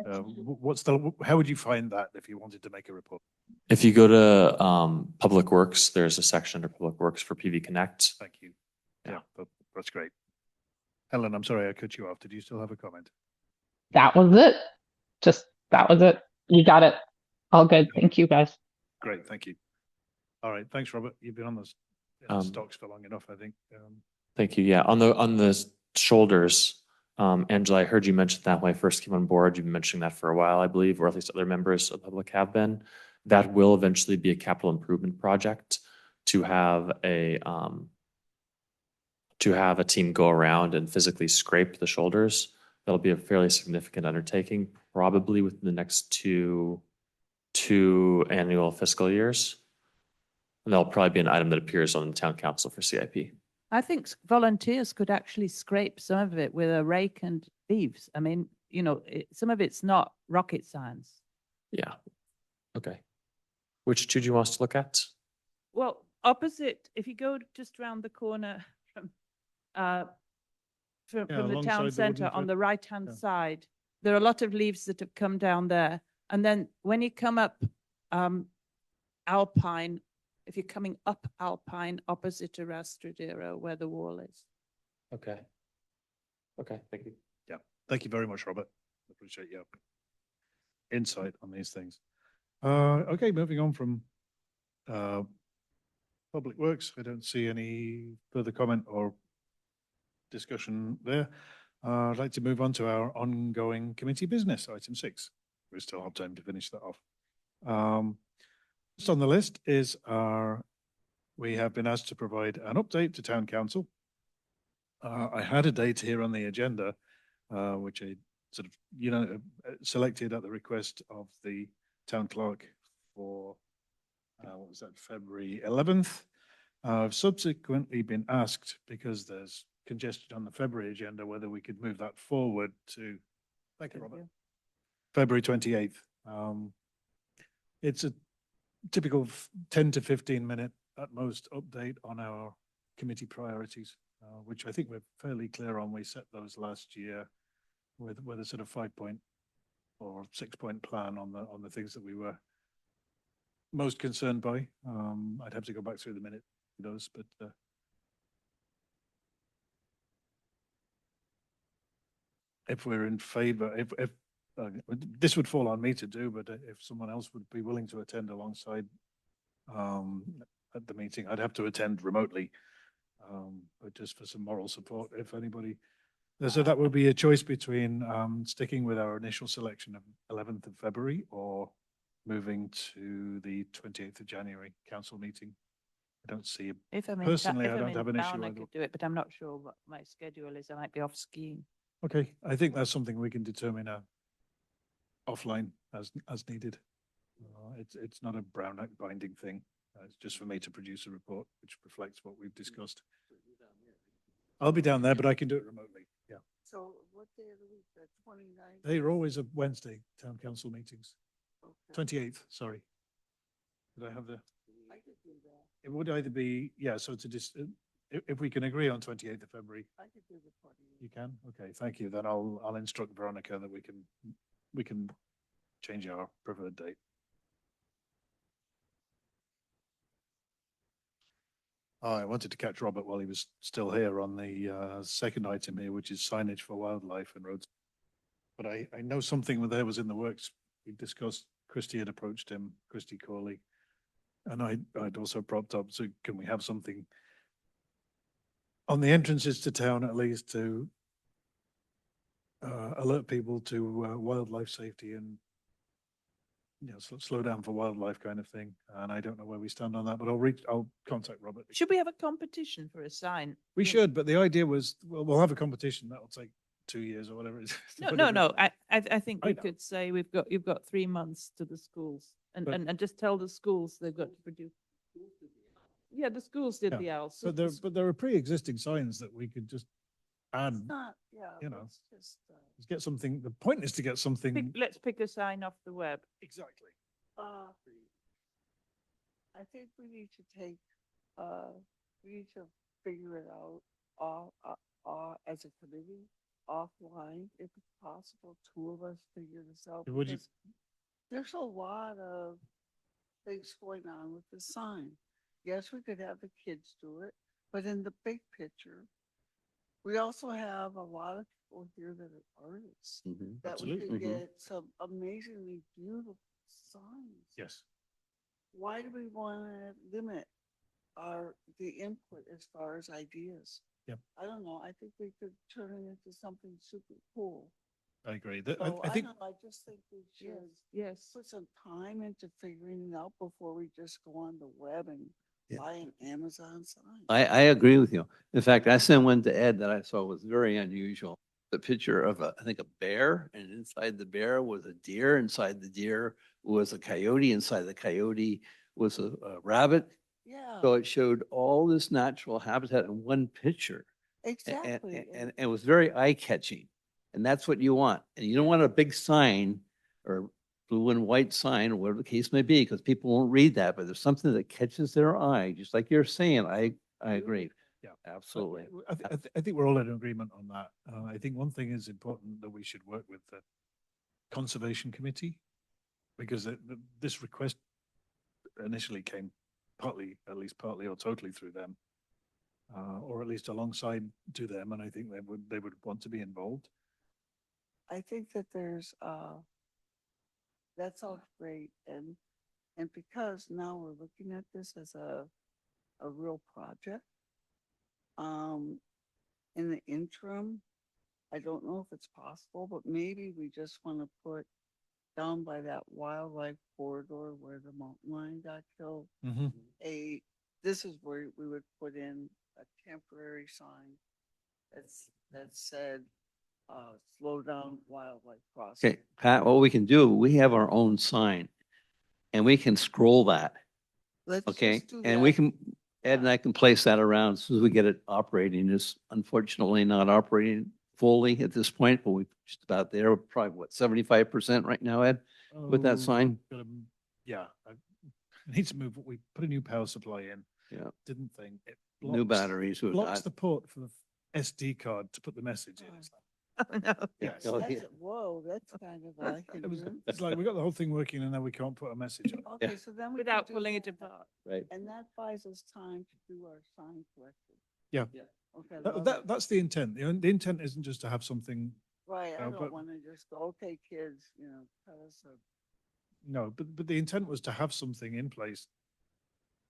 How would you find that if you wanted to make a report? If you go to Public Works, there's a section under Public Works for PV Connect. Thank you. Yeah, that's great. Helen, I'm sorry I cut you off. Did you still have a comment? that was it. That was it. You got it. All good. Thank you, guys. Great, thank you. All right, thanks, Robert. You've been on the stocks for long enough, I think. Thank you. Yeah, on the shoulders, Angela, I heard you mention that when I first came on board. You've been mentioning that for a while, I believe, or at least other members of the public have been. That will eventually be a capital improvement project to have a team go around and physically scrape the shoulders. That'll be a fairly significant undertaking, probably within the next two annual fiscal years. And that'll probably be an item that appears on the town council for CIP. I think volunteers could actually scrape some of it with a rake and leaves. I mean, some of it's not rocket science. Yeah. Okay. Which two do you want us to look at? Well, opposite, if you go just around the corner from the alongside town the centre wooden on the right-hand yeah. side, there are a lot of leaves that have come down there. And then when you come up Alpine, if you're coming up Alpine opposite to Rastradero where the wall is. Okay. Okay, thank you. Yeah, thank you very much, Robert. Appreciate your insight on these things. Okay, moving on from Public Works. I don't see any further comment or discussion there. I'd like to move on to our ongoing committee business, item 6. We still have time to finish that off. Just on the list is we have been asked to provide an update to Town Council. I had a date here on the agenda, which I sort of, selected at the request of the Town Clerk for, what was that, February 11th. I've subsequently been asked, because there's congestion on the February agenda, whether we could move that forward to, thank you, Robert, February 28th. It's a typical 10 to 15 minute at most update on our committee priorities, which I think we're fairly clear on. We set those last year with a sort of 5-point or 6-point plan on the things that we were most concerned by. I'd have to go back through the minute those, but if we're in favor, if this would fall on me to do, but if someone else would be willing to attend alongside at the meeting, I'd have to attend remotely, but just for some moral support, if anybody. So that would be a choice between sticking with our initial selection of 11th of February or moving to the 28th of January council meeting. I don't see it. If I'm Personally, I if I'm don't in have an issue town, I either. could do it, but I'm not sure what my schedule is. I might be off skiing. Okay, I think that's something we can determine offline as needed. It's not a Brown Act binding thing. It's just for me to produce a report which reflects what we've discussed. I'll be down there, but I can do it remotely. Yeah. So what day of the week, the 29th? They are always a Wednesday, town council meetings. Okay. 28th, sorry. Did I have the, I could do that. it would either be, yeah, so to just, if we can agree on 28th of February, I could do the 28th. you can? Okay, thank you. Then I'll instruct Veronica that we can change our preferred date. Oh, I wanted to catch Robert while he was still here on the second item here, which is signage for wildlife and roads. But I know something there was in the works. We discussed, Christie had approached him, Christie Corley. And I'd also propped up, so can we have something on the entrances to town at least to alert people to wildlife safety and, you know, slow down for wildlife kind of thing. And I don't know where we stand on that, but I'll contact Robert. Should we have a competition for a sign? We You- should, but the idea was, well, we'll have a competition. That'll take 2 years or whatever it is. No, But no, if it- no. I think I we know. could say you've got 3 months to the schools and, But- and just tell the schools they've got to produce. Yeah, the schools did Yeah, the owls. But there are pre-existing signs that we could just add, It's not, yeah. you know. Let's just, let's get something, the point is to get something. Let's pick a sign off the web. Exactly. I think we need to take, we need to figure it out as a committee, offline, if it's possible, 2 of us figure this out. Would you- because There's a lot of things going on with the sign. Yes, we could have the kids do it, but in the big picture, we also have a lot of people here that are artists, Mhm. that we Absolutely. could Mhm. get some amazingly beautiful signs. Yes. Why do we want to limit the input as far as ideas? Yep. I don't know. I think we could turn it into something super cool. I agree. So I think, don't know, I just think we should Yes. put some time into figuring it out before we just go on the web and Yeah. buy an Amazon sign. I agree with you. In fact, I sent one to Ed that I saw was very unusual. The picture of I think a bear, and inside the bear was a deer. Inside the deer was a coyote. Inside the coyote was a rabbit. Yeah, So it showed all this natural habitat in one picture. exactly. And it was very eye-catching. And that's what you want. And you don't want a big sign or blue and white sign, or whatever the case may be, because people won't read that, but there's something that catches their eye, just like you're saying. I agree. Yeah. Absolutely. I think we're all in agreement on that. I think one thing is important that we should work with the Conservation Committee, because this request initially came partly, at least partly or totally through them, or at least alongside to them, and I think they would want to be involved. I think that there's, that's all great, and because now we're looking at this as a real project. In the interim, I don't know if it's possible, but maybe we just want to put down by that wildlife corridor where the mountain lion got killed, this is where we would put in a temporary sign that said, slow down wildlife crossing. Okay, Pat, what we can do, we have our own sign and we can scroll that, Let's okay? just do And we that. can, Ed and I can place that around as soon as we get it operating. It's unfortunately not operating fully at this point, but we're just about there. We're probably, what, 75% right now, Ed? With that sign? Yeah, I need to move, we put a new power supply in. Yeah. Didn't think. It New blocks- batteries. we've Blocks got. the port for the SD card to put the message in. It's like, No. yes. Oh, That's yeah. Whoa, that's kind of like. It was, it's like, we got the whole thing working and then we can't put a message on. Okay, so then we. could Without do pulling it that, apart. Right. And that buys us time to do our sign collection. Yeah. Okay. love it. That's the intent. The intent isn't just to have something, Right, I but- don't want to just go, okay, kids, tell us a. no, but the intent was to have something in place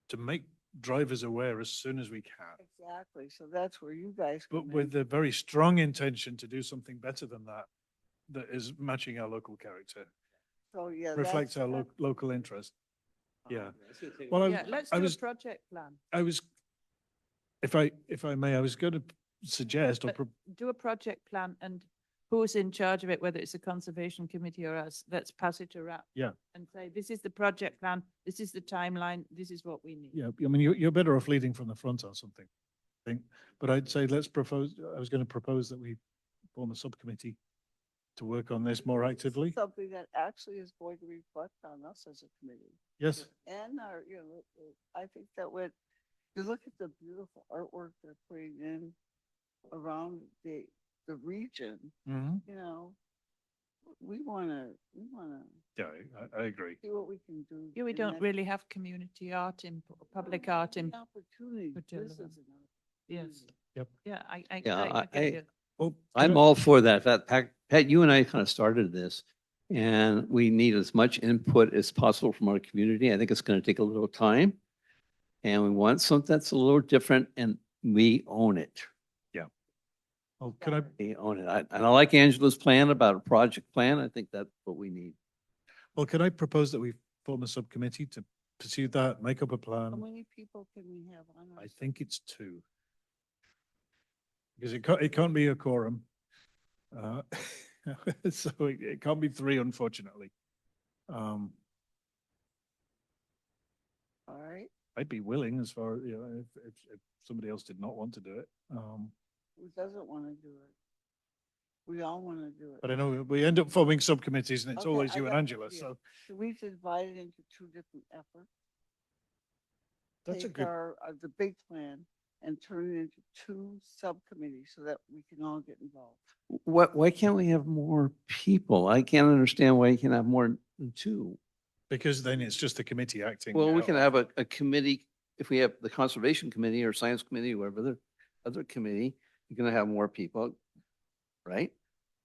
to make drivers aware as soon as we can, Exactly, so that's where you guys but come with in. the very strong intention to do something better than that, that is matching our local character, So, yeah. reflects our that's- local interest. Yeah. um, Well, Yeah, let's do a project plan. I was, if I may, I was going to suggest or But do a project plan and who's in charge of it, whether it's a conservation committee or us, let's pass it around. Yeah. And say, this is the project plan, this is the timeline, this is what we need. yeah, I mean, you're better off leading from the front on something. think, but I'd say let's propose, I was going to propose that we form a subcommittee to work on this more actively. Something that actually is going to reflect on us as a committee. Yes, And our, I think that when you look at the beautiful artwork they're putting in around the region, mhm. we wanna Yeah, I agree. see what we can do. Yeah, we in don't that- really have community art in, public art in, The opportunity, for this is children. an yes. Yep. Yeah, I Yeah, get you. Well, I'm all for that. Pat, you and I kind of started this, and we need as much input as possible from our community. I think it's going to take a little time. And we want something that's a little different, and we own it. well, can I, We own it. And I like Angela's plan about a project plan. I think that's what we need. well, can I propose that we form a subcommittee to pursue that, make up a How plan? many people can we have on our? I think it's 2. Because it can't be a quorum. So it can't be 3, unfortunately. All right, I'd be willing as far, if somebody else did not want to do it. who doesn't wanna do it? We all wanna do it. But I know we end up forming subcommittees and it's Okay, always I you and got an Angela, idea. so Should we divide it into 2 different efforts? that's a Take good, the big plan and turn it into 2 subcommittees so that we can all get involved. Why can't we have more people? I can't understand why you can have more than 2. because then it's just the committee acting. Well, we out can of- have a committee, if we have the conservation committee or science committee, whatever the other committee, you're gonna have more people, right?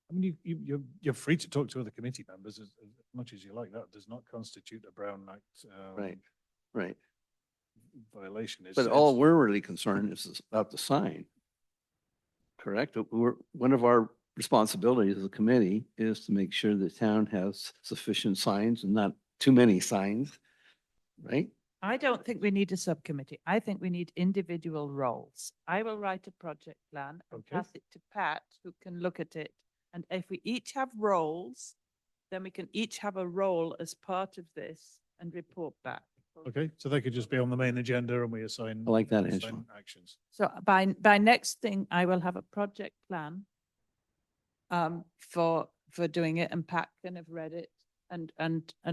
I mean, you're free to talk to other committee members as much as you like. That does not constitute a Brown Act Right, right. violation. But all we're really concerned is about the sign. Correct? One of our responsibilities as a committee is to make sure the town has sufficient signs and not too many signs, right? I don't think we need a subcommittee. I think we need individual roles. I will write a project plan and Okay. pass it to Pat, who can look at it. And if we each have roles, then we can each have a role as part of this and report back. Okay, so they could just be on the main agenda and we assign. I like that, assign Angela. Actions. So by next thing, I will have a project plan for doing it, and Pat can have read it, and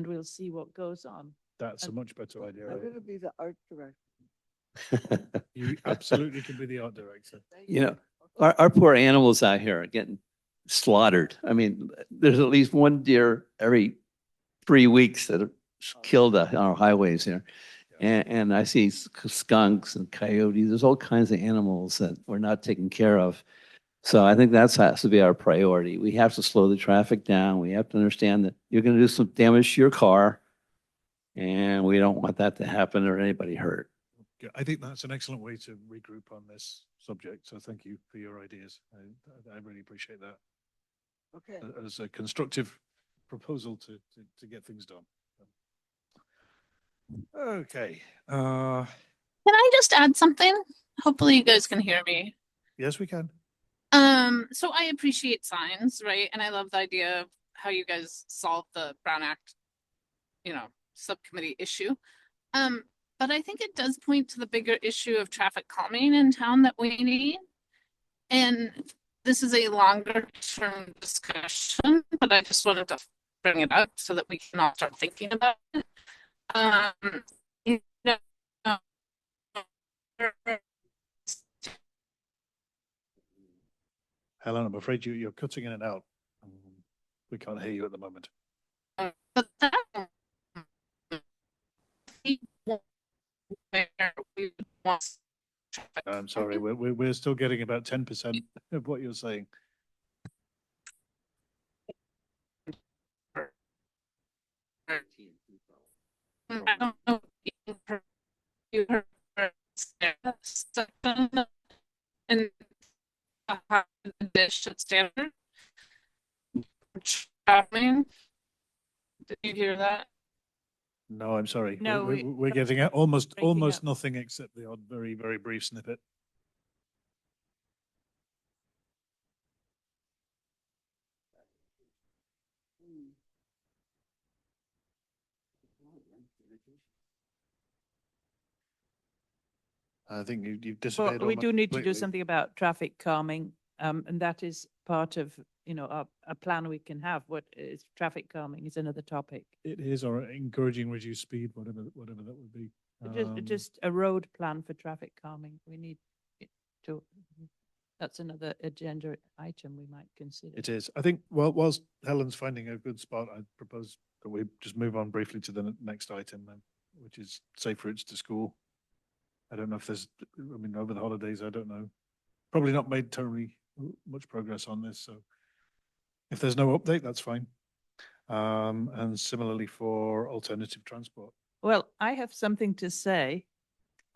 we'll see what goes on. That's a much better idea. I'm gonna be the art director. You absolutely can be the art director. Thank You know, our poor animals out here are getting slaughtered. I mean, there's at least one deer every 3 weeks that are killed on our highways here. And I see skunks and coyotes. There's all kinds of animals that we're not taking care of. So I think that has to be our priority. We have to slow the traffic down. We have to understand that you're going to do some damage to your car. And we don't want that to happen or anybody hurt. Yeah, I think that's an excellent way to regroup on this subject. So thank you for your ideas. I really appreciate that Okay, as a constructive proposal to get things done. Okay, Can I just add something? Hopefully you guys can hear me. yes, we can. So I appreciate signs, right? And I love the idea of how you guys solved the Brown Act, subcommittee issue. But I think it does point to the bigger issue of traffic calming in town that we need. And this is a longer term discussion, but I just wanted to bring it up so that we can all start thinking about it. You know, Helen, I'm afraid you're cutting in and out. We can't hear you at the moment. but that where we want traffic I'm sorry, we're still getting about 10% of what you're saying. I don't know if you heard section in addition standard. Traveling. Did you hear that? No, I'm sorry. No, We're getting almost breaking up. nothing except the odd very, very brief snippet. Hmm. I think you've Well, disappeared. we do almost need to do completely. something about traffic calming, and that is part of, a plan we can have. What is traffic calming is another topic. It is, or encouraging reduced speed, whatever that would be. Just a road plan for traffic calming. We need it to, that's another agenda item we might consider. It is. I think, well, whilst Helen's finding a good spot, I propose that we just move on briefly to the next item then, which is safe routes to school. I don't know if there's, I mean, over the holidays, I don't know. Probably not made terribly much progress on this, so if there's no update, that's fine. And similarly for alternative transport. Well, I have something to say.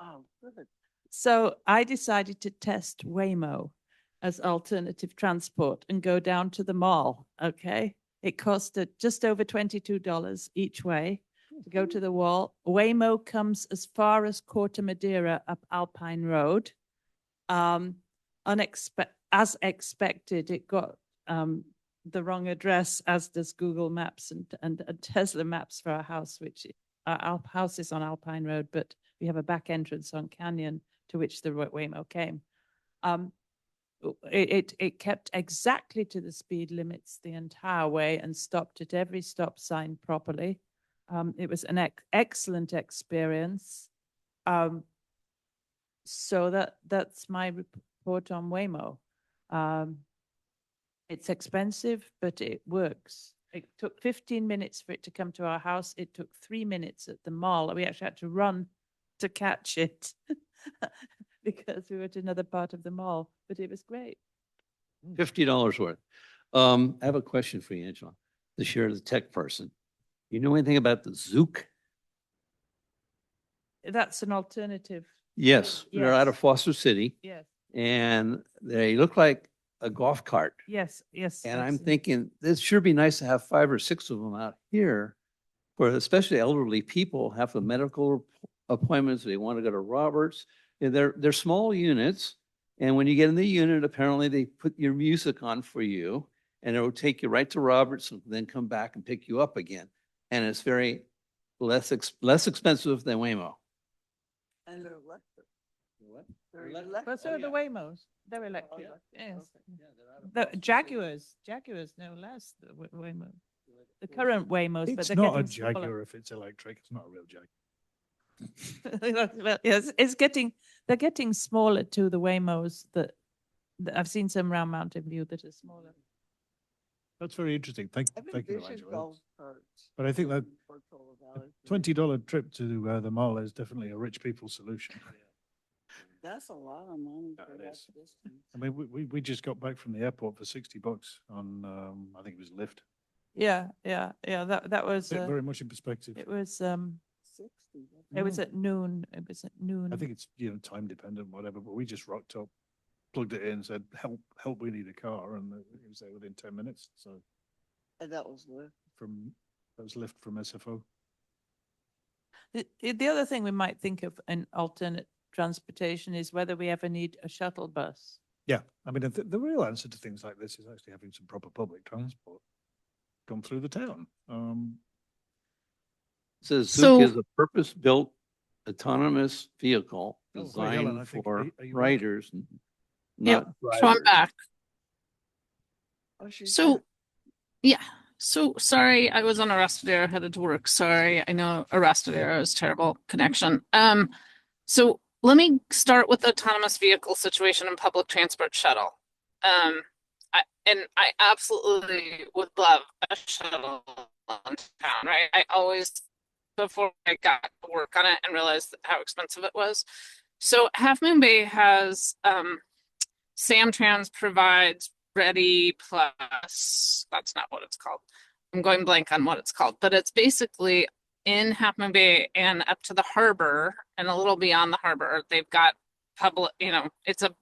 Oh, good. So I decided to test Waymo as alternative transport and go down to the mall. Okay. It costed just over $22 each way to go to the wall. Waymo comes as far as Corte Madera up Alpine Road. As expected, it got the wrong address, as does Google Maps and Tesla Maps for our house, which our house is on Alpine Road, but we have a back entrance on Canyon to which the Waymo came. It kept exactly to the speed limits the entire way and stopped at every stop sign properly. It was an excellent experience. So that's my report on Waymo. It's expensive, but it works. It took 15 minutes for it to come to our house. It took 3 minutes at the mall. We actually had to run to catch it because we were at another part of the mall, but it was great. $50 worth. I have a question for you, Angela. This year, the tech person. You know anything about the Zook? That's an alternative. Yes, they're out of Yes. Foster City Yes, and they look like a golf cart. yes, yes. And I've I'm seen- thinking, this sure be nice to have 5 or 6 of them out here for especially elderly people have the medical appointments. They want to go to Roberts. And they're small units. And when you get in the unit, apparently they put your music on for you and it will take you right to Roberts and then come back and pick you up again. And it's very less expensive than Waymo. And they're electric. What? They're Electric. electric. But so Oh, are the yeah. Waymos. They're electric. electric. Yes. Okay. The Jaguars no less, the Waymo. The current Waymos, but It's they're not a getting smaller. Jaguar if it's electric. It's not a real Jaguar. Well, yes, they're getting smaller too, the Waymos that I've seen some around Mountain View that are smaller. That's very interesting. Thank I've you, envisioned Angela. golf carts. But I think that in Portola Valley. $20 trip to the mall is definitely a rich people's solution. That's a lot of money Yeah, for it that is. distance. I mean, we just got back from the airport for $60 on, I think it was Lyft. Yeah. That was, Very much in perspective. it was 60. it was at noon. It was at noon. I think it's, time dependent, whatever, but we just rocked up, plugged it in, said, help, we need a car. And it was there within 10 minutes. So And that was Lyft. that was Lyft from SFO. The other thing we might think of an alternate transportation is whether we ever need a shuttle bus. Yeah. I mean, the real answer to things like this is actually having some proper public transport come through the town. Says So- Zook is a purpose-built autonomous vehicle Oh, great, Helen, I designed think- for are you back? riders, Yep, not So I'm drivers. back. Oh, she's So, back. yeah. So sorry, I was on Arrested headed to work. Sorry, I know Arrested is terrible connection. So let me start with the autonomous vehicle situation and public transport shuttle. I absolutely would love a shuttle in town, right? I always, before I got to work on it and realized how expensive it was. So Half Moon Bay has Samtrans provides Ready Plus. That's not what it's called. I'm going blank on what it's called, but it's basically in Half Moon Bay and up to the harbor and a little beyond the harbor. They've got public, it's a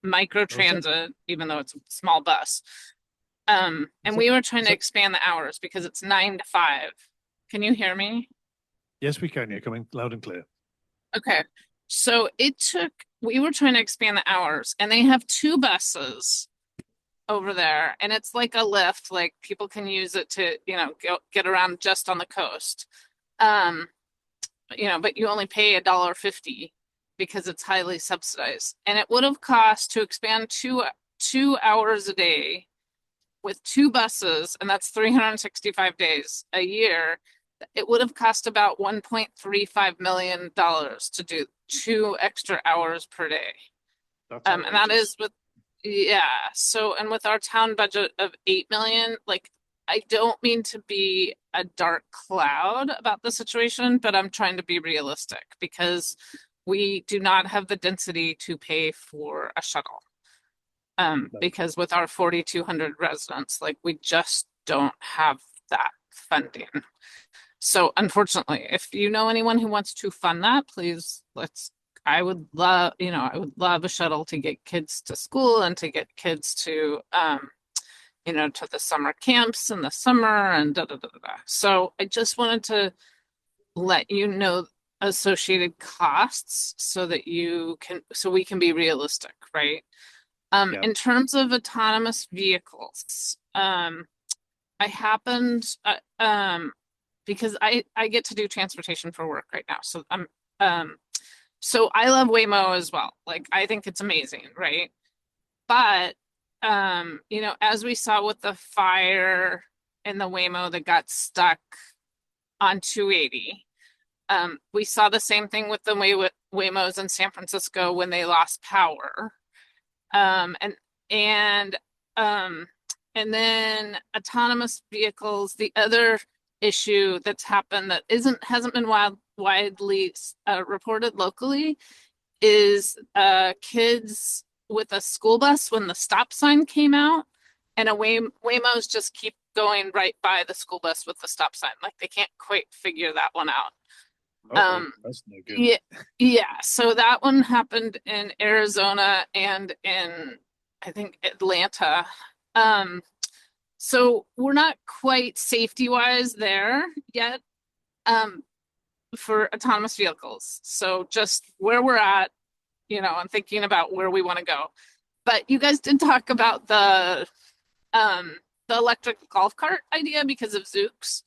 micro transit, even though it's a small bus. And we were trying to expand the hours because it's 9 to 5. Can you hear me? Yes, we can. You're coming loud and clear. Okay. So we were trying to expand the hours and they have 2 buses over there and it's like a lift, like people can use it to, get around just on the coast. But you only pay $1.50 because it's highly subsidized. And it would have cost to expand 2 hours a day with 2 buses, and that's 365 days a year. It would have cost about $1.35 million to do 2 extra hours per day. That's And that outrageous. is with, yeah, so, and with our town budget of 8 million, like, I don't mean to be a dark cloud about the situation, but I'm trying to be realistic because we do not have the density to pay for a shuttle. No. Because with our 4,200 residents, like, we just don't have that funding. So unfortunately, if you know anyone who wants to fund that, please, I would love, I would love a shuttle to get kids to school and to get kids to, to the summer camps in the summer and da, da, da, da, da. So I just wanted to let you know associated costs so that so we can be realistic, right? Yeah. In terms of autonomous vehicles, I happened, because I get to do transportation for work right now. So so I love Waymo as well. Like, I think it's amazing, right? But, as we saw with the fire in the Waymo that got stuck on 280, we saw the same thing with the Waymos in San Francisco when they lost power. And then autonomous vehicles, the other issue that's happened that hasn't been widely reported locally is kids with a school bus when the stop sign came out, and Waymos just keep going right by the school bus with the stop sign. Like, they can't quite figure that one out. That's no good. Yeah, yeah. So that one happened in Arizona and in, I think, Atlanta. So we're not quite safety wise there yet, for autonomous vehicles. So just where we're at, and thinking about where we want to go. But you guys did talk about the electric golf cart idea because of Zooks.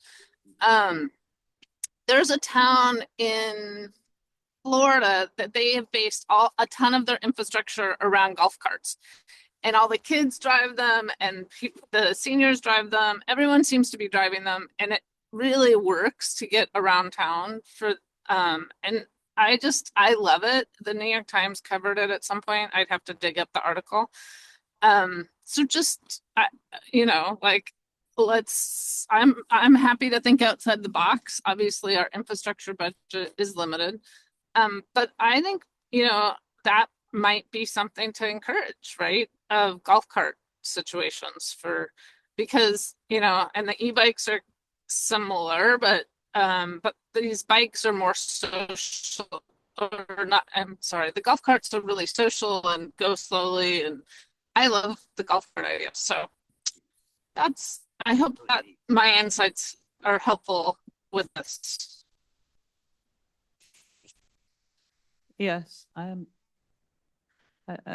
There's a town in Florida that they have based a ton of their infrastructure around golf carts, and all the kids drive them and the seniors drive them. Everyone seems to be driving them, and it really works to get around town for, and I love it. The New York Times covered it at some point. I'd have to dig up the article. So just, like, I'm happy to think outside the box. Obviously, our infrastructure budget is limited. But I think, that might be something to encourage, right? Of golf cart situations because, and the e-bikes are similar, but these bikes are more social, or not, I'm sorry, the golf carts are really social and go slowly, and I love the golf cart idea. So I hope that my insights are helpful with this. Yes, I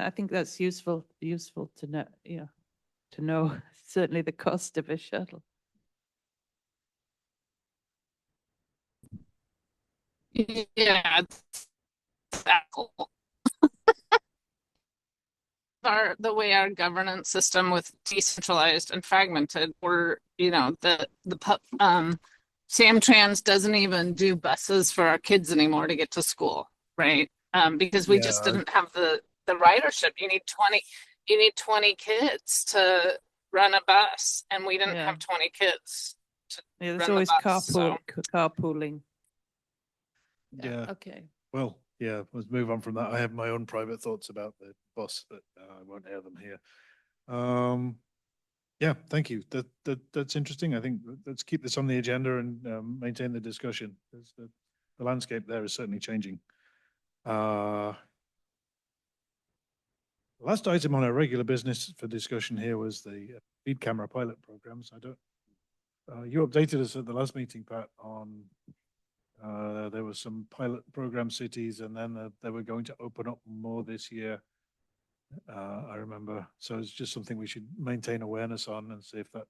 think that's useful to know, to know certainly the cost of a shuttle. Yeah, exactly. The way our governance system with decentralized and fragmented, we're, Samtrans doesn't even do buses for our kids anymore to get to school, right? Because we just Yeah. didn't have the ridership. You need 20 kids to run a bus, and we didn't Yeah. have 20 kids to Yeah, there's run the always bus, so. carpooling. Yeah. Okay. Well, yeah, let's move on from that. I have my own private thoughts about the bus, but I won't air them here. Yeah, thank you. That's interesting. I think let's keep this on the agenda and maintain the discussion. The landscape there is certainly changing. The last item on our regular business for discussion here was the speed camera pilot programs. You updated us at the last meeting, Pat, on there was some pilot program cities, and then they were going to open up more this year. I remember. So it's just something we should maintain awareness on and see if that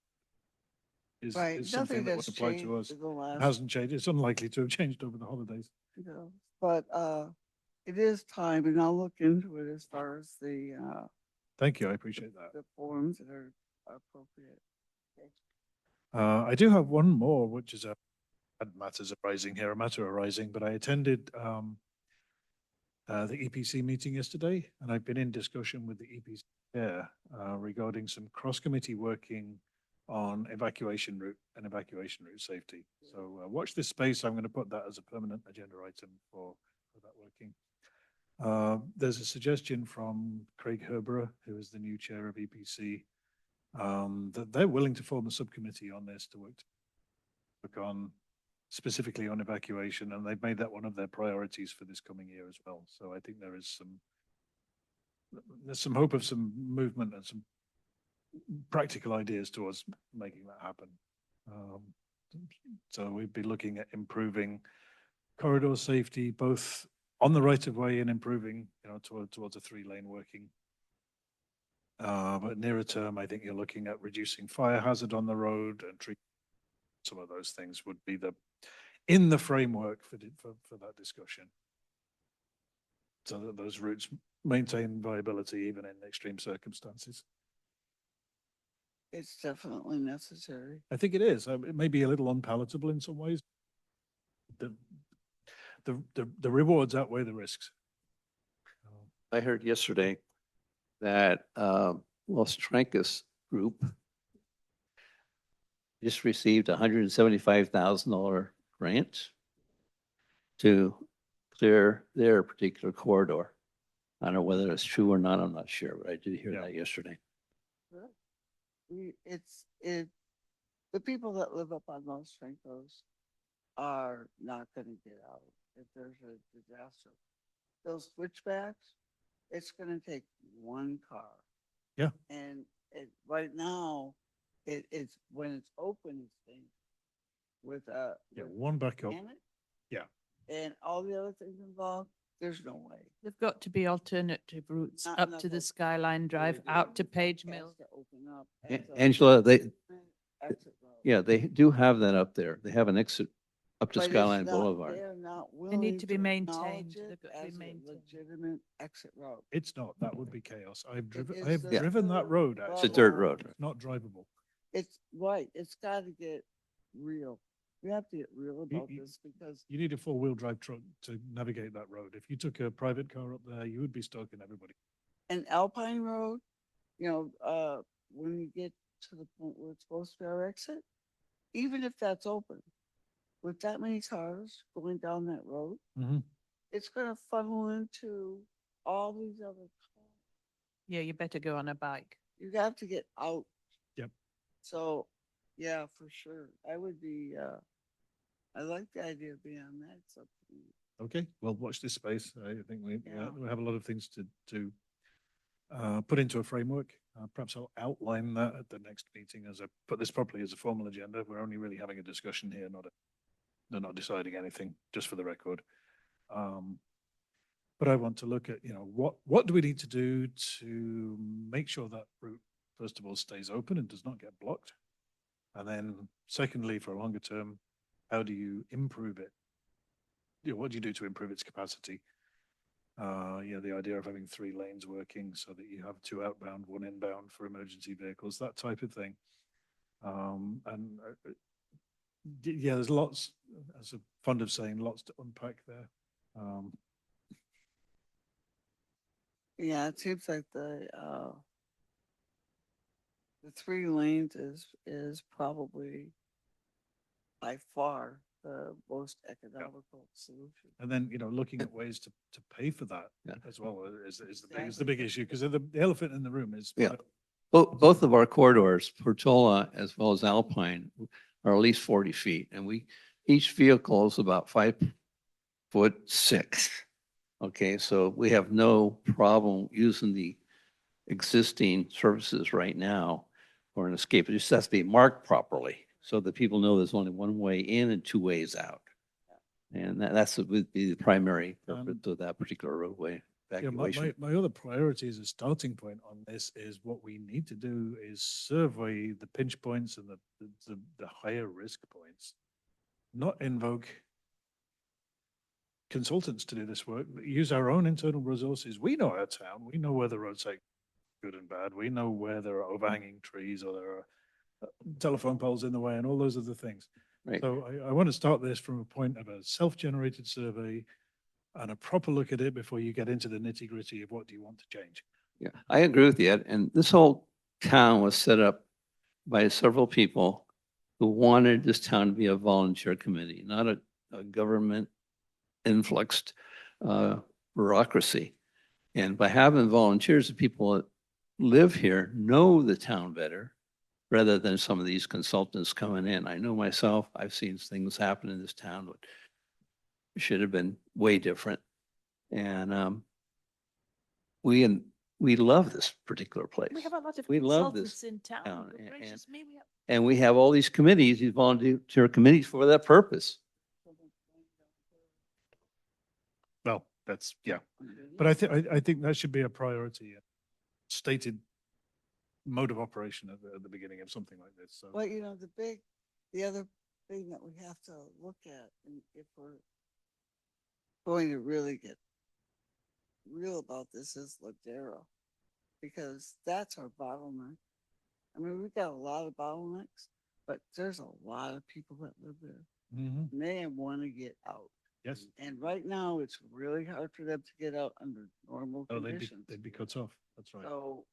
is, Right, is something nothing that would has apply to changed us. in the It last, hasn't changed. It's unlikely to have changed over the holidays. but It is time, and I'll look into it as far as Thank you, I appreciate that. the forms that are appropriate. I do have one more, which is a matter arising, but I attended the EPC meeting yesterday, and I've been in discussion with the EPC chair regarding some cross-committee working on evacuation route and evacuation route safety. So watch this space. I'm going to put that as a permanent agenda item for that working. There's a suggestion from Craig Herbera, who is the new chair of EPC, that they're willing to form a subcommittee on this to work on specifically on evacuation, and they've made that one of their priorities for this coming year as well. So I think there's some hope of some movement and some practical ideas towards making that happen. So we'd be looking at improving corridor safety, both on the right of way and improving, towards a 3-lane working. But nearer term, I think you're looking at reducing fire hazard on the road and treat some of those things would be in the framework for that discussion. So that those routes maintain viability even in extreme circumstances. It's definitely necessary. I think it is. It may be a little unpalatable in some ways. The rewards outweigh the risks. I heard yesterday that Los Trancas Group just received $175,000 grant to clear their particular corridor. I don't know whether it's true or not. I'm not sure, but I did hear Yeah. that yesterday. The people that live up on Los Trancos are not gonna get out if there's a disaster. Those switchbacks, it's gonna take one car. Yeah. And right now, it's when it's open, it's dangerous with One backup. panic. Yeah. And all the other things involved, there's no way. There've got to be alternative routes Not up enough to the of- Skyline Drive, out to Page Has Mill. to open up A- as a Angela, exit road. yeah, they do have that up there. They have an exit up to But it's Skyline not- Boulevard. They are not They willing need to be acknowledge maintained. it They've got to be as a maintained. legitimate exit route. It's not. That would be chaos. I've driven. is I've the driven that third road. It's a Actually, dirt road. It's not drivable. It's right. It's got to get real. We have to get real about you- this because You need a 4-wheel drive truck to navigate that road. If you took a private car up there, you would be stalking everybody. an Alpine Road, when you get to the point where it's supposed to be our exit, even if that's open, with that many cars going down that road, Mhm. it's gonna funnel into all these other cars. Yeah, you better go on a bike. You have to get out. Yep. So, yeah, for sure. I would be, I like the idea of being on that subcommittee. Okay, well, watch this space. I think Yeah. we have a lot of things to put into a framework. Perhaps I'll outline that at the next meeting as I put this properly as a formal agenda. We're only really having a discussion here, they're not deciding anything, just for the record. But I want to look at, what do we need to do to make sure that route, first of all, stays open and does not get blocked? And then secondly, for a longer term, how do you improve it? What do you do to improve its capacity? The idea of having 3 lanes working so that you have 2 outbound, 1 inbound for emergency vehicles, that type of thing. There's lots, as I'm fond of saying, lots to unpack there. Yeah, it seems like the 3 lanes is probably by far the most economical solution. And then, looking at ways to pay for that Yeah. as well is the big issue, because the elephant in the room is. Yeah. Both of our corridors, Portola as well as Alpine, are at least 40 feet, and each vehicle is about 5'6". Okay, so we have no problem using the existing services right now for an escape. It just has to be marked properly so that people know there's only one way in and 2 ways out. And that's would be the primary purpose of that particular roadway evacuation. My other priority as a starting point on this is what we need to do is survey the pinch points and the higher risk points, not invoke consultants to do this work, but use our own internal resources. We know our town. We know where the roads are good and bad. We know where there are overhanging trees or there are telephone poles in the way and all those other things. Right. So I want to start this from a point of a self-generated survey and a proper look at it before you get into the nitty gritty of what do you want to change. Yeah, I agree with you, Ed. And this whole town was set up by several people who wanted this town to be a volunteer committee, not a government influxed bureaucracy. And by having volunteers, the people that live here know the town better rather than some of these consultants coming in. I know myself, I've seen things happen in this town that should have been way different. And we love this particular place. We have a lot of We love consultants this in town. town, Good and- gracious me, we have. And we have all these committees, these volunteer committees for that purpose. Well, that's, yeah. But I think that should be a priority, stated mode of operation at the beginning of something like this. So Well, you know, the other thing that we have to look at, and if we're going to really get real about this, is Ladera, because that's our bottleneck. I mean, we've got a lot of bottlenecks, but there's a lot of people that live there. Mhm. And they want to get out. Yes, And right now, it's really hard for them to get out under normal oh, conditions. they'd be cut off. That's right. So,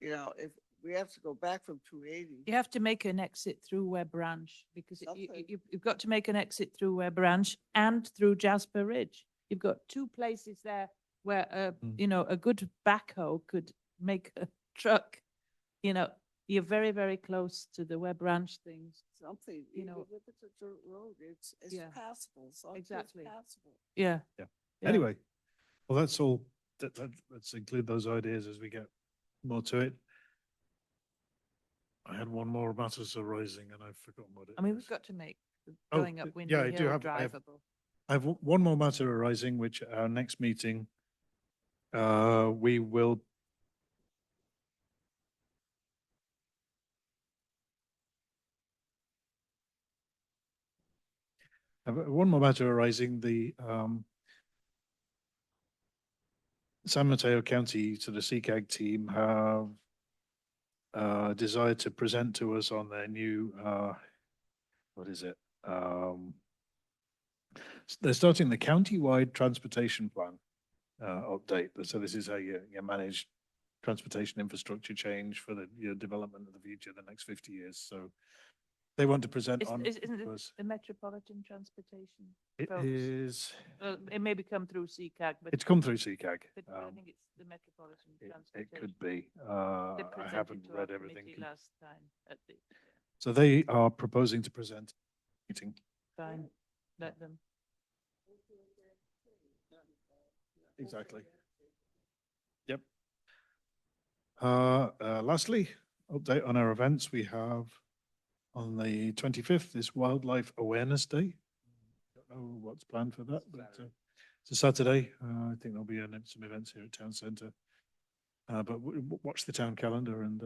you know, if we have to go back from 280. You have to make an exit through Webb Branch because Something. you've got to make an exit through Webb Branch and through Jasper Ridge. You've got two places there where, Mm. you know, a good backhoe could make a truck. You know, you're very, very close to the Webb Branch things. Something, you even know. if it's a dirt road, it's Yeah. passable. So it's Exactly. passable. Yeah. Yeah. Yeah. Anyway, well, that's all. Let's include those ideas as we get more to it. I had one more matters arising and I've forgotten what it I mean, is. we've got to make the Oh, going up yeah, Windy I do Hill have- I have- drivable. I have one more matter arising, which at our next meeting, we will. One more matter arising, the San Mateo County to the CCAG team have desired to present to us on their new, what is it? They're starting the county-wide transportation plan update. So this is how you manage transportation infrastructure change for your development of the future, the next 50 years. So they want to present on. Isn't it us. the metropolitan transportation? It folks? is, It may come through CCAG, but. it's come through CCAG. But I think it's the metropolitan It transportation. could be. They I presented haven't to our read everything. committee last time at the, So they are proposing to present meeting. fine, let them. Exactly. Yep. Lastly, update on our events. We have on the 25th, this Wildlife Awareness Day. Don't know what's planned for that, but it's a Saturday. I think there'll be some events here at Town Centre. But watch the town calendar, and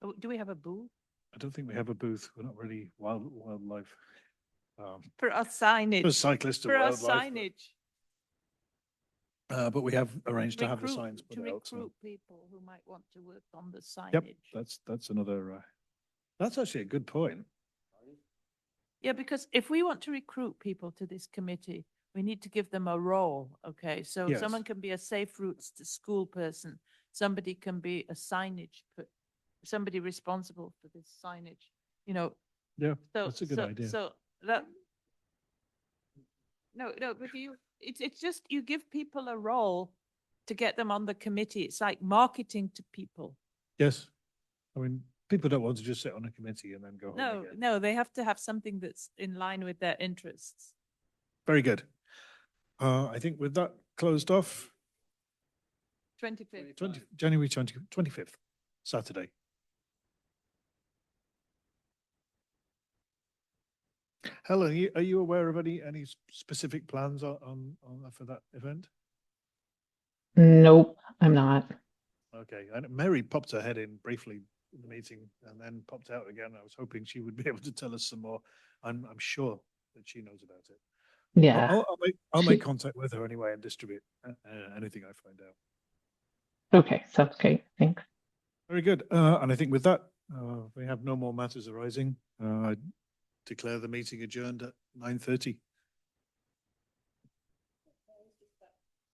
Oh, do we have a booth? I don't think we have a booth. We're not really wildlife. For our signage. For cyclists and For our wildlife. signage. But we have arranged to have the Recruit- signs put To out. So. recruit people who might want to work on the Yep, signage. that's another, that's actually a good point. Yeah, because if we want to recruit people to this committee, we need to give them a role, okay? So Yes. someone can be a safe routes to school person, somebody can be a signage, somebody responsible for this signage, you know. Yeah, So, that's a good idea. So that. No, but it's just, you give people a role to get them on the committee. It's like marketing to people. Yes. I mean, people don't want to just sit on a committee and then go home No, again. no, they have to have something that's in line with their interests. Very good. I think with that closed off, 25th. January 25th, Saturday. Helen, are you aware of any specific plans on for that event? Nope, I'm not. Okay, and Mary popped her head in briefly in the meeting and then popped out again. I was hoping she would be able to tell us some more. I'm sure that she knows about it. Yeah. I'll make She- contact with her anyway and distribute anything I find out. Okay, sounds great. Thanks. Very good. And I think with that, we have no more matters arising. I declare the meeting adjourned at 9:30.